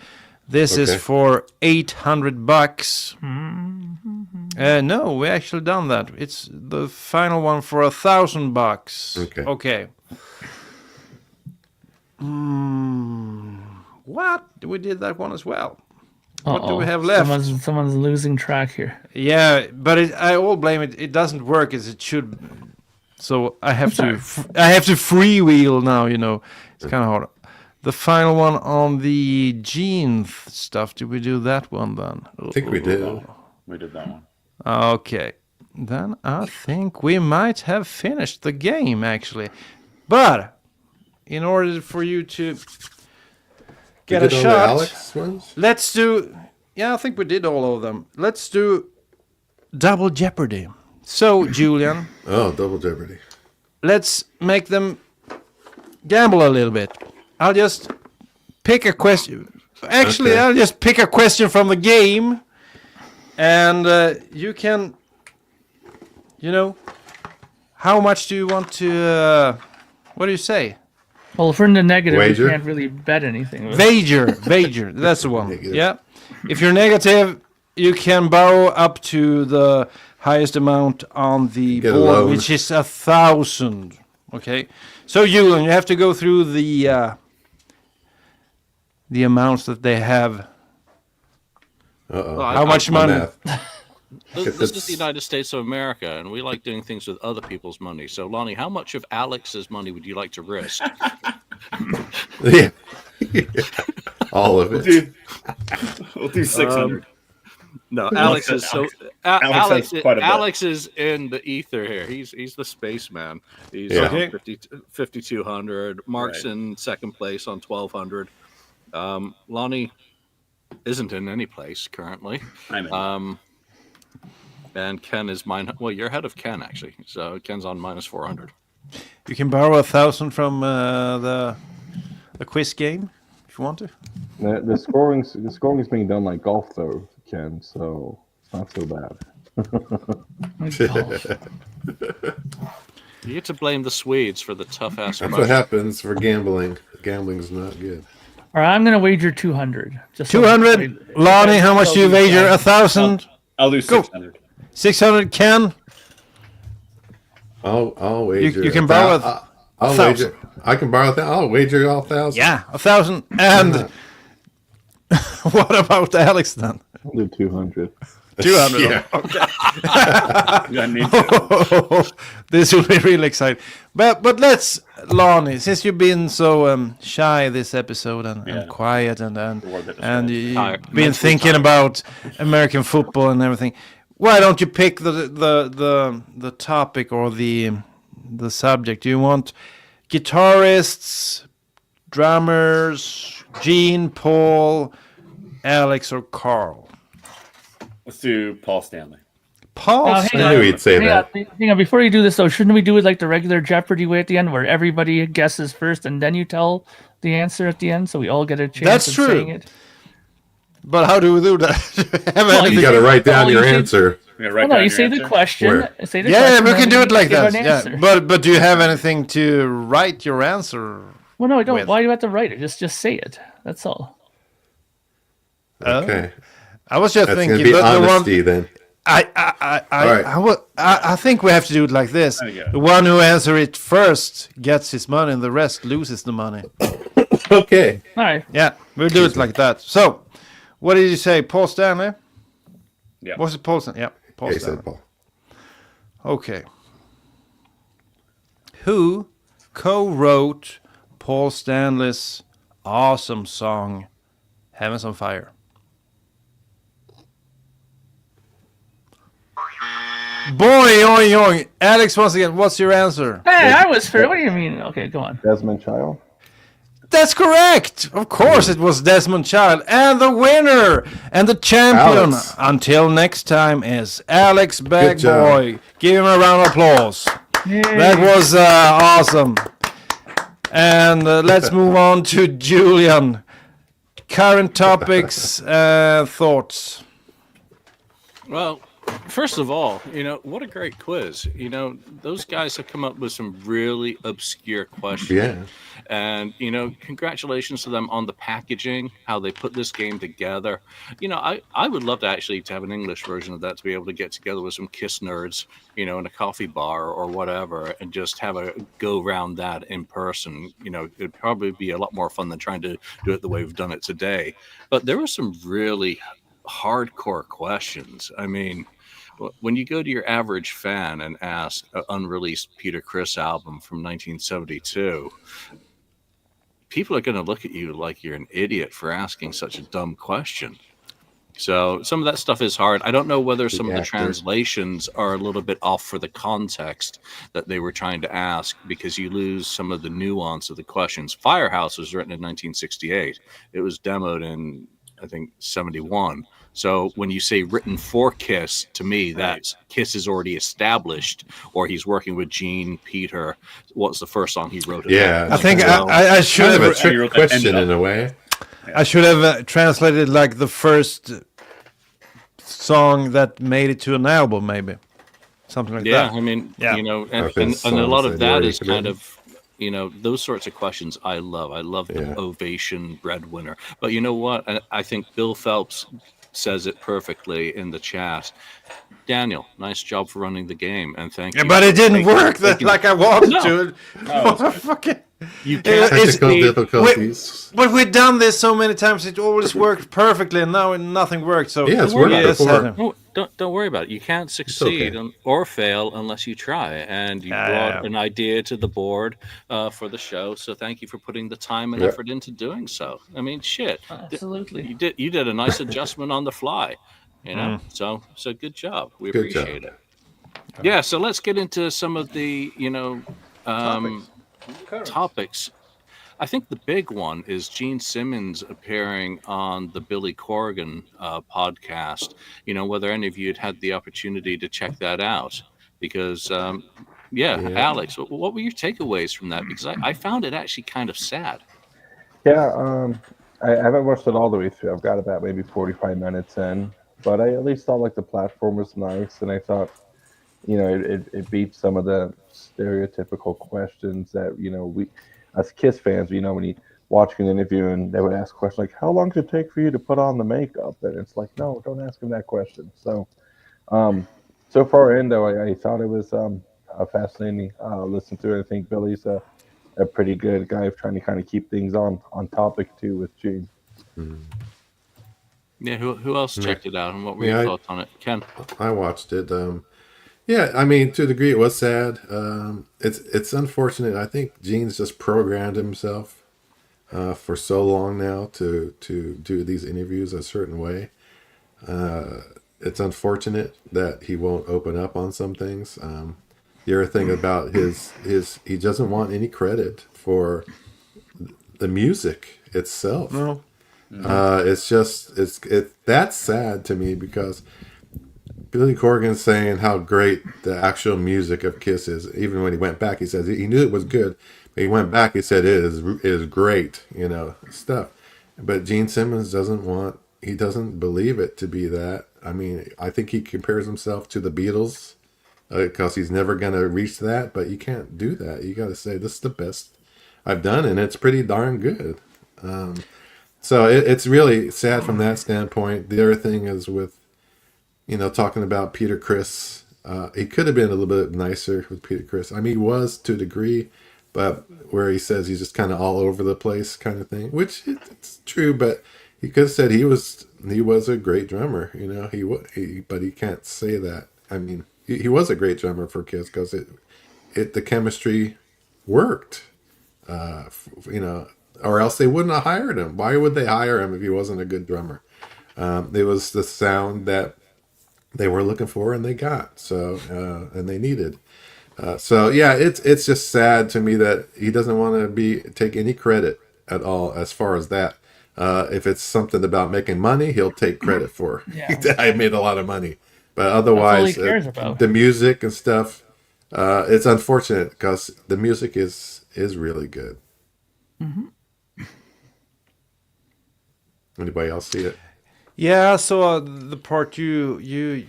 this is Okay. for $800. No, we actually done that. It's the final one for $1,000. Okay. What? We did that one as well. What do we have left? Someone's losing track here. Yeah, but I all blame it. It doesn't work as it should. So I have to freewheel now. It's kind of hard. The final one on the gene stuff. Did we do that one then? I think we did. We did that one. Okay, then I think we might have finished the game actually. But in order for you to get a shot, Alex ones? let's do. Yeah, I think we did all of them. Let's do double jeopardy. So, Julian. Oh, double jeopardy. Let's make them gamble a little bit. I'll just pick a question. Actually, I'll just pick a question from the game. And you can, how much do you want to, what do you say? Well, if we're in the negative, Wager? we can't really bet anything. Wager, that's the one. Negative. Yeah. If you're negative, you can borrow up to the highest amount on the Get a board, loan. which is 1,000. Okay. So, Julian, you have to go through the amounts that they have. Uh-oh. How much money? This is the United States of America, and we like doing things with other people's money. So, Lonnie, how much of Alex's money would you like to risk? Yeah. All of it. We'll do 600. No, Alex is so. Alex has quite a bit. Alex is in the ether here. He's the spaceman. He's Yeah. on 5,200. Mark's in second place on 1,200. Lonnie isn't in any place currently. I'm in. And Ken is well, you're ahead of Ken actually. So Ken's on -400. You can borrow 1,000 from the quiz game if you want to. The scoring is being done like golf though, Ken. So it's not so bad. You get to blame the Swedes for the tough ass. That's what happens for gambling. Gambling's not good. All right, I'm going to wager 200. 200. Lonnie, how much do you wager? 1,000. I'll do 600. 600. Ken. I'll wager. You can borrow I'll 1,000. wager. I can borrow that. I'll wager all 1,000. Yeah, 1,000. And what about Alex then? I'll do 200. 200. Yeah. Okay. This will be really exciting. But let's, Lonnie, since you've been so shy this episode and quiet and you've been thinking about American football and everything, why don't you pick the topic or the subject? Do you want guitarists, drummers, Gene, Paul, Alex, or Carl? Let's do Paul Stanley. Paul hang Stanley. I knew he'd say that. Hang on, before you do this though, shouldn't we do it like the regular Jeopardy way at the end, where everybody guesses first and then you tell the answer at the end, so we all get a chance? That's of true. saying it? But how do we do that? You got to write down your answer. You say the question. Where? Say the Yeah, question, we can and do then it like give that. an Yeah, answer. but do you have anything to write your answer? Well, no, I don't. with? Why do you have to write it? Just say it. That's all. Okay. I was just That's thinking going to be the honesty one. then. I think we have to do it like this. There you go. The one who answers it first gets his money, and the rest loses the money. Okay. All right. Yeah, we'll do it like that. So, what did you say, Paul Stanley? Yeah. Was it Paul Stanley? Yeah, Paul Okay, Stanley. said Paul. Okay. Who co-wrote Paul Stanley's awesome song, Heaven's on Fire? Boy, oi, oi. Alex, once again, what's your answer? Hey, I was fair. What do you mean? Okay, go on. Desmond Child. That's correct. Of course, it was Desmond Child. And the winner and the champion Alex. until next time is Alex job. Bergdahl. Give him a round of applause. Yay. That was awesome. And let's move on to Julian. Current topics, thoughts. Well, First of all, what a great quiz. Those guys have come up with some really obscure questions. Yeah. And, congratulations to them on the packaging, how they put this game together. I would love to actually have an English version of that, to be able to get together with some Kiss nerds, in a coffee bar or whatever, and just have a go around that in person. It'd probably be a lot more fun than trying to do it the way we've done it today. But there were some really hardcore questions. I mean, when you go to your average fan and ask an unreleased Peter Criss album from 1972, people are going to look at you like you're an idiot for asking such a dumb question. So some of that stuff is hard. I don't know whether some of the translations are a little bit off for the context that they were trying to ask, because you lose some of the nuance of the questions. Firehouse was written in 1968. It was demoed in, I think, 71. So when you say written for Kiss, to me, that's Kiss is already established, or he's working with Gene, Peter. What's the first song he wrote? Yeah, I think I should have have a trick question in a way. I should have translated like the first song that made it to an album, maybe something like that. Yeah, I mean, and a lot of that is kind of, those sorts of questions I love. I love the ovation breadwinner. But you know what? I think Bill Phelps says it perfectly in the chat. Daniel, nice job for running the game, and thank you. But it didn't work like I wanted to. Fucking. You can't. Technical difficulties. But we've done this so many times; it always worked perfectly, and now nothing worked. So yeah, it's worked before. No, don't worry about it. You can't succeed or fail unless you try. And you brought an idea to the board for the show. So thank you for putting the time and effort into doing so. I mean, shit. Absolutely. You did a nice adjustment on the fly. So good job. We appreciate it. Yeah. So let's get into some of the topics. I think the big one is Gene Simmons appearing on the Billy Corgan podcast. Whether any of you had the opportunity to check that out, because Alex, what were your takeaways from that? Because I found it actually kind of sad. Yeah, I haven't watched it all the way through. I've got about maybe 45 minutes in, but I at least thought like the platform was nice, and I thought, it beats some of the stereotypical questions that, we, as Kiss fans, when you watch an interview and they would ask questions like, how long does it take for you to put on the makeup? And it's like, no, don't ask him that question. So, so far in though, I thought it was a fascinating listen to it. I think Billy's a pretty good guy of trying to kind of keep things on topic too with Gene. Mm-hmm. Yeah, who else checked it out, and what were your thoughts on it? Ken? I watched it. Yeah, I mean, to a degree, it was sad. It's unfortunate. I think Gene's just programmed himself for so long now to do these interviews a certain way. It's unfortunate that he won't open up on some things. The other thing about his he doesn't want any credit for the music itself. No. It's that's sad to me, because Billy Corgan's saying how great the actual music of Kiss is. Even when he went back, he says he knew it was good, but he went back, he said it is great, stuff. But Gene Simmons he doesn't believe it to be that. I mean, I think he compares himself to the Beatles because he's never going to reach that, but you can't do that. You got to say, this is the best I've done, and it's pretty darn good. So it's really sad from that standpoint. The other thing is with, talking about Peter Criss, he could have been a little bit nicer with Peter Criss. I mean, he was to a degree, but where he says he's just kind of all over the place kind of thing, which it's true, but he could have said he was a great drummer, but he can't say that. I mean, he was a great drummer for Kiss because the chemistry worked, or else they wouldn't have hired him. Why would they hire him if he wasn't a good drummer? It was the sound that they were looking for and they got, and they needed. It's just sad to me that he doesn't want to take any credit at all as far as that. If it's something about making money, he'll take credit for. Yeah. I made a lot of money, but otherwise, the music and stuff, it's unfortunate because the music is really good. Mm-hmm. Anybody else see it? Yeah, so the part you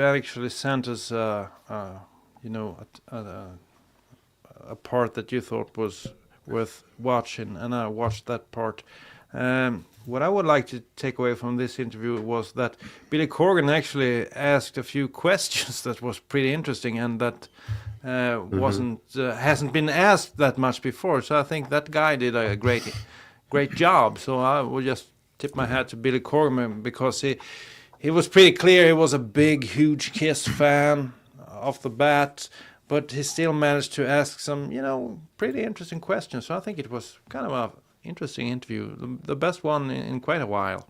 actually sent us, you know, a part that you thought was worth watching, and I watched that part. What I would like to take away from this interview was that Billy Corgan actually asked a few questions that was pretty interesting, and that wasn't hasn't been asked that much before. So I think that guy did a great job. So I will just tip my hat to Billy Corgan, because he was pretty clear he was a big, huge Kiss fan off the bat, but he still managed to ask some, you know, pretty interesting questions. So I think it was kind of a interesting interview, the best one in quite a while.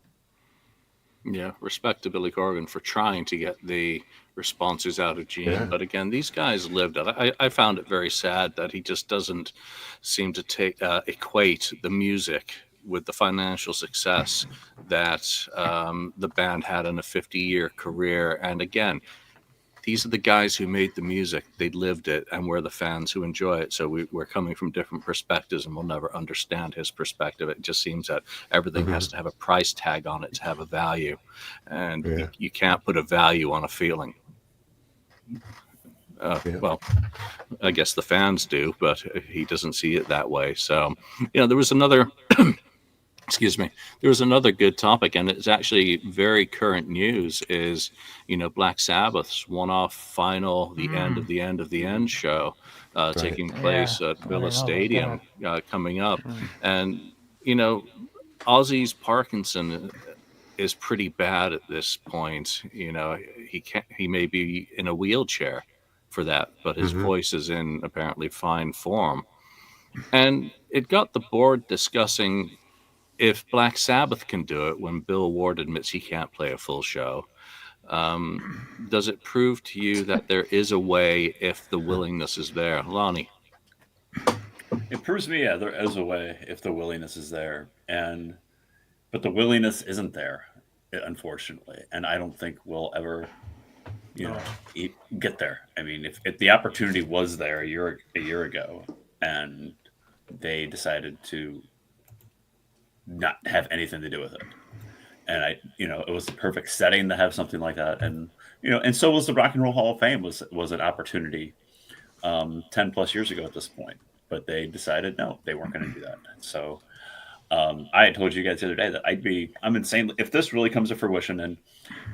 Yeah, respect to Billy Corgan for trying to get the responses out of Gene. Yeah. But again, these guys lived it. I found it very sad that he just doesn't seem to equate the music with the financial success that the band had in a 50-year career. And again, these are the guys who made the music. They lived it, and we're the fans who enjoy it. So we're coming from different perspectives, and we'll never understand his perspective. It just seems that everything has to have a price tag on it to have a value, and you can't put a value on a feeling. Well, I guess the fans do, but he doesn't see it that way. So, you know, there was another excuse me, there was another good topic, and it's actually very current news, is, you know, Black Sabbath's one-off final, the end of the end of the end show taking place at Villa Stadium coming up. And, you know, Ozzy's Parkinson is pretty bad at this point. You know, he may be in a wheelchair for that, but his voice is in apparently fine form. And it got the board discussing, if Black Sabbath can do it when Bill Ward admits he can't play a full show, does it prove to you that there is a way if the willingness is there? Lonnie? It proves to me, yeah, there is a way if the willingness is there. But the willingness isn't there, unfortunately. And I don't think we'll ever, you know, get there. I mean, if the opportunity was there a year ago, and they decided to not have anything to do with it, and it was the perfect setting to have something like that. And and so was the Rock and Roll Hall of Fame was an opportunity 10 plus years ago at this point, but they decided no, they weren't going to do that. So I had told you guys the other day that I'm insane if this really comes to fruition, and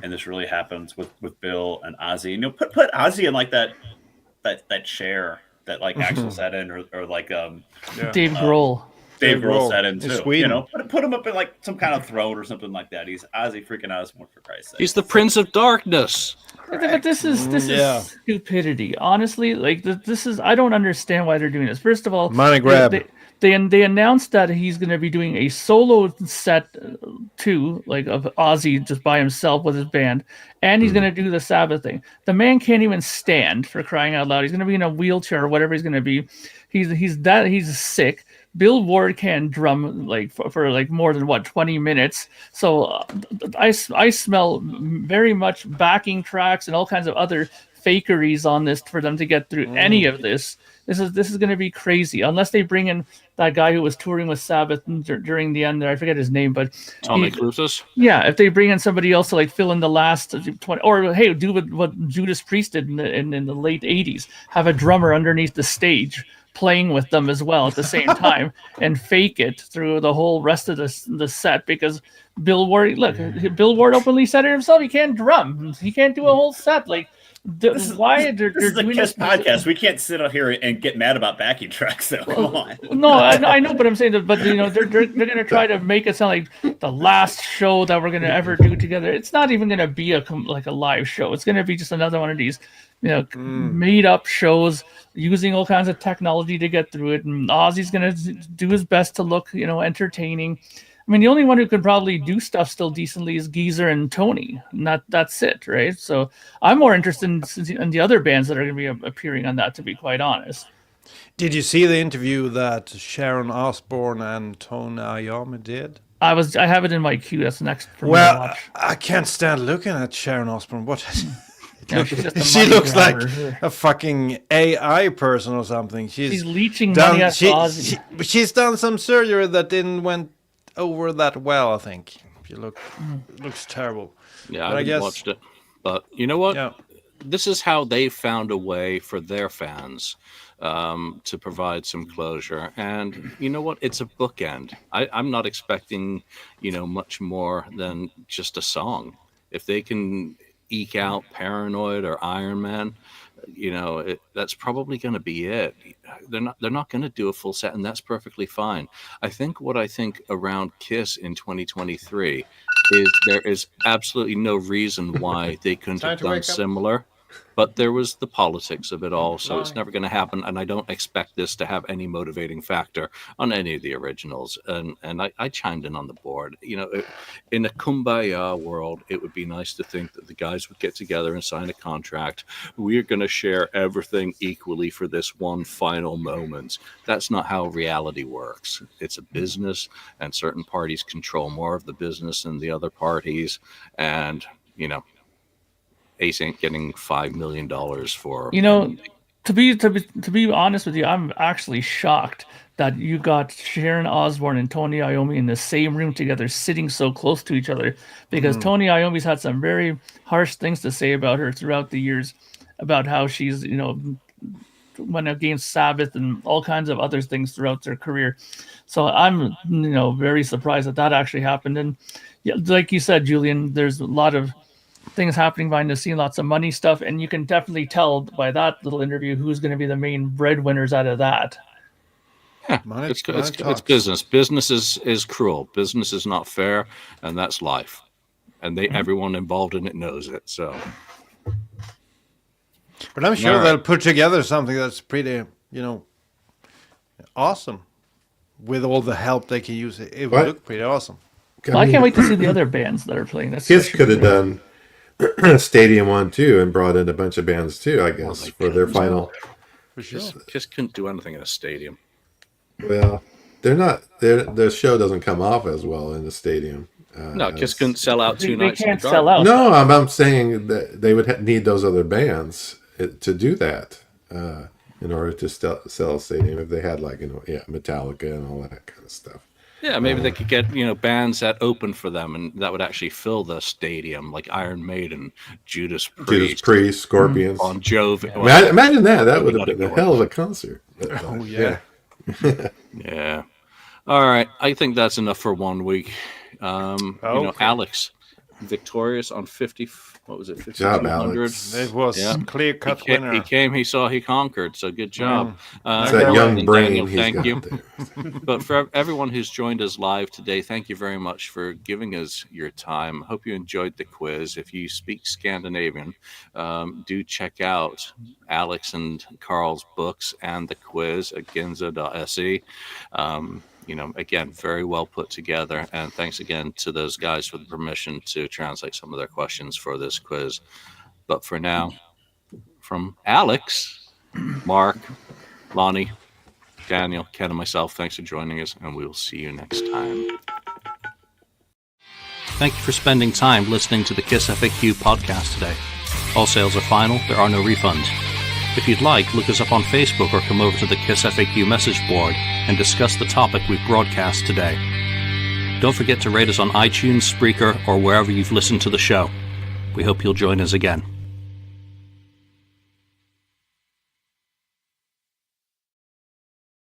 this really happens with Bill and Ozzy. Put Ozzy in like that chair that like Axl sat in, or like Dave Grohl. Dave Grohl sat in too. Sweden. Put him up in like some kind of throne or something like that. He's Ozzy freaking Osbourne, for Christ's sake. He's the Prince of Darkness. But this is stupidity. Honestly, like this is, I don't understand why they're doing this. First of all, money grab. They announced that he's going to be doing a solo set too, like of Ozzy just by himself with his band, and he's going to do the Sabbath thing. The man can't even stand, for crying out loud. He's going to be in a wheelchair or whatever he's going to be. He's sick. Bill Ward can drum like for like more than 20 minutes. So I smell very much backing tracks and all kinds of other fakeries on this for them to get through any of this. This is going to be crazy unless they bring in that guy who was touring with Sabbath during the end there. I forget his name, but Tommy Cruces. Yeah, if they bring in somebody else to like fill in the last 20, or hey, do what Judas Priest did in the late 80s, have a drummer underneath the stage playing with them as well at the same time, and fake it through the whole rest of the set, because Bill Ward openly said it himself. He can't drum. He can't do a whole set. Like, this is the Kiss podcast. We can't sit out here and get mad about backing tracks, though. Come on. No, I know, but I'm saying that. But they're going to try to make it sound like the last show that we're going to ever do together. It's not even going to be a live show. It's going to be just another one of these, made up shows using all kinds of technology to get through it. And Ozzy's going to do his best to look, entertaining. I mean, the only one who could probably do stuff still decently is Geezer and Tony. That's it, right? So I'm more interested in the other bands that are going to be appearing on that, to be quite honest. Did you see the interview that Sharon Osbourne and Tony Iommi did? I have it in my queue. That's next for me to watch. I can't stand looking at Sharon Osbourne. What? She looks like a fucking AI person or something. She's leeching money out of Ozzy. She's done some surgery that didn't went over that well, I think. It looks terrible. Yeah, But I I haven't guess- watched it. But you know what? Yeah. This is how they found a way for their fans to provide some closure. And you know what? It's a bookend. I'm not expecting, much more than just a song. If they can eke out Paranoid or Iron Man, that's probably going to be it. They're not going to do a full set, and that's perfectly fine. I think around Kiss in 2023 is there is absolutely no reason why they couldn't have done similar. But there was the politics of it all, so it's never going to happen. And I don't expect this to have any motivating factor on any of the originals. And I chimed in on the board. In a kumbaya world, it would be nice to think that the guys would get together and sign a contract. We are going to share everything equally for this one final moment. That's not how reality works. It's a business, and certain parties control more of the business than the other parties. And, Ace ain't getting $5 million for. To be honest with you, I'm actually shocked that you got Sharon Osbourne and Tony Iommi in the same room together, sitting so close to each other. Because Tony Iommi's had some very harsh things to say about her throughout the years, about how she's went against Sabbath and all kinds of other things throughout their career. So I'm very surprised that actually happened. And yeah, like you said, Julian, there's a lot of things happening behind the scene, lots of money stuff, and you can definitely tell by that little interview who's going to be the main breadwinners out of that. Yeah, it's business. Business is cruel. Business is not fair, and that's life. And everyone involved in it knows it. So, but I'm sure they'll put together something that's pretty, awesome. With all the help they can use, it would look pretty awesome. I can't wait to see the other bands that are playing. Kiss could have done a stadium one too, and brought in a bunch of bands too, I guess, for their final. For sure. Kiss couldn't do anything in a stadium. Well, they're not. Their show doesn't come off as well in the stadium. No, Kiss couldn't sell out two nights. They can't sell out. No, I'm saying that they would need those other bands to do that in order to sell a stadium. If they had Metallica and all that kind of stuff. Yeah, maybe they could get bands that open for them, and that would actually fill the stadium, like Iron Maiden, Judas Priest, Scorpions, Bon Jovi. Imagine that. That would have been a hell of a concert. Oh yeah. Yeah. All right. I think that's enough for 1 week. Alex, victorious on 50. What was it? 5,200. It was clear cut winner. He came. He saw. He conquered. So good job. That young brain. Daniel, thank you. But for everyone who's joined us live today, thank you very much for giving us your time. Hope you enjoyed the quiz. If you speak Scandinavian, do check out Alex and Carl's books and the quiz at ginza.se. Again, very well put together. And thanks again to those guys for the permission to translate some of their questions for this quiz. But for now, from Alex, Mark, Lonnie, Daniel, Ken, and myself, thanks for joining us, and we will see you next time. Thank you for spending time listening to the KissFAQ podcast today. All sales are final. There are no refunds. If you'd like, look us up on Facebook or come over to the KissFAQ message board and discuss the topic we've broadcast today. Don't forget to rate us on iTunes, Spreaker, or wherever you've listened to the show. We hope you'll join us again.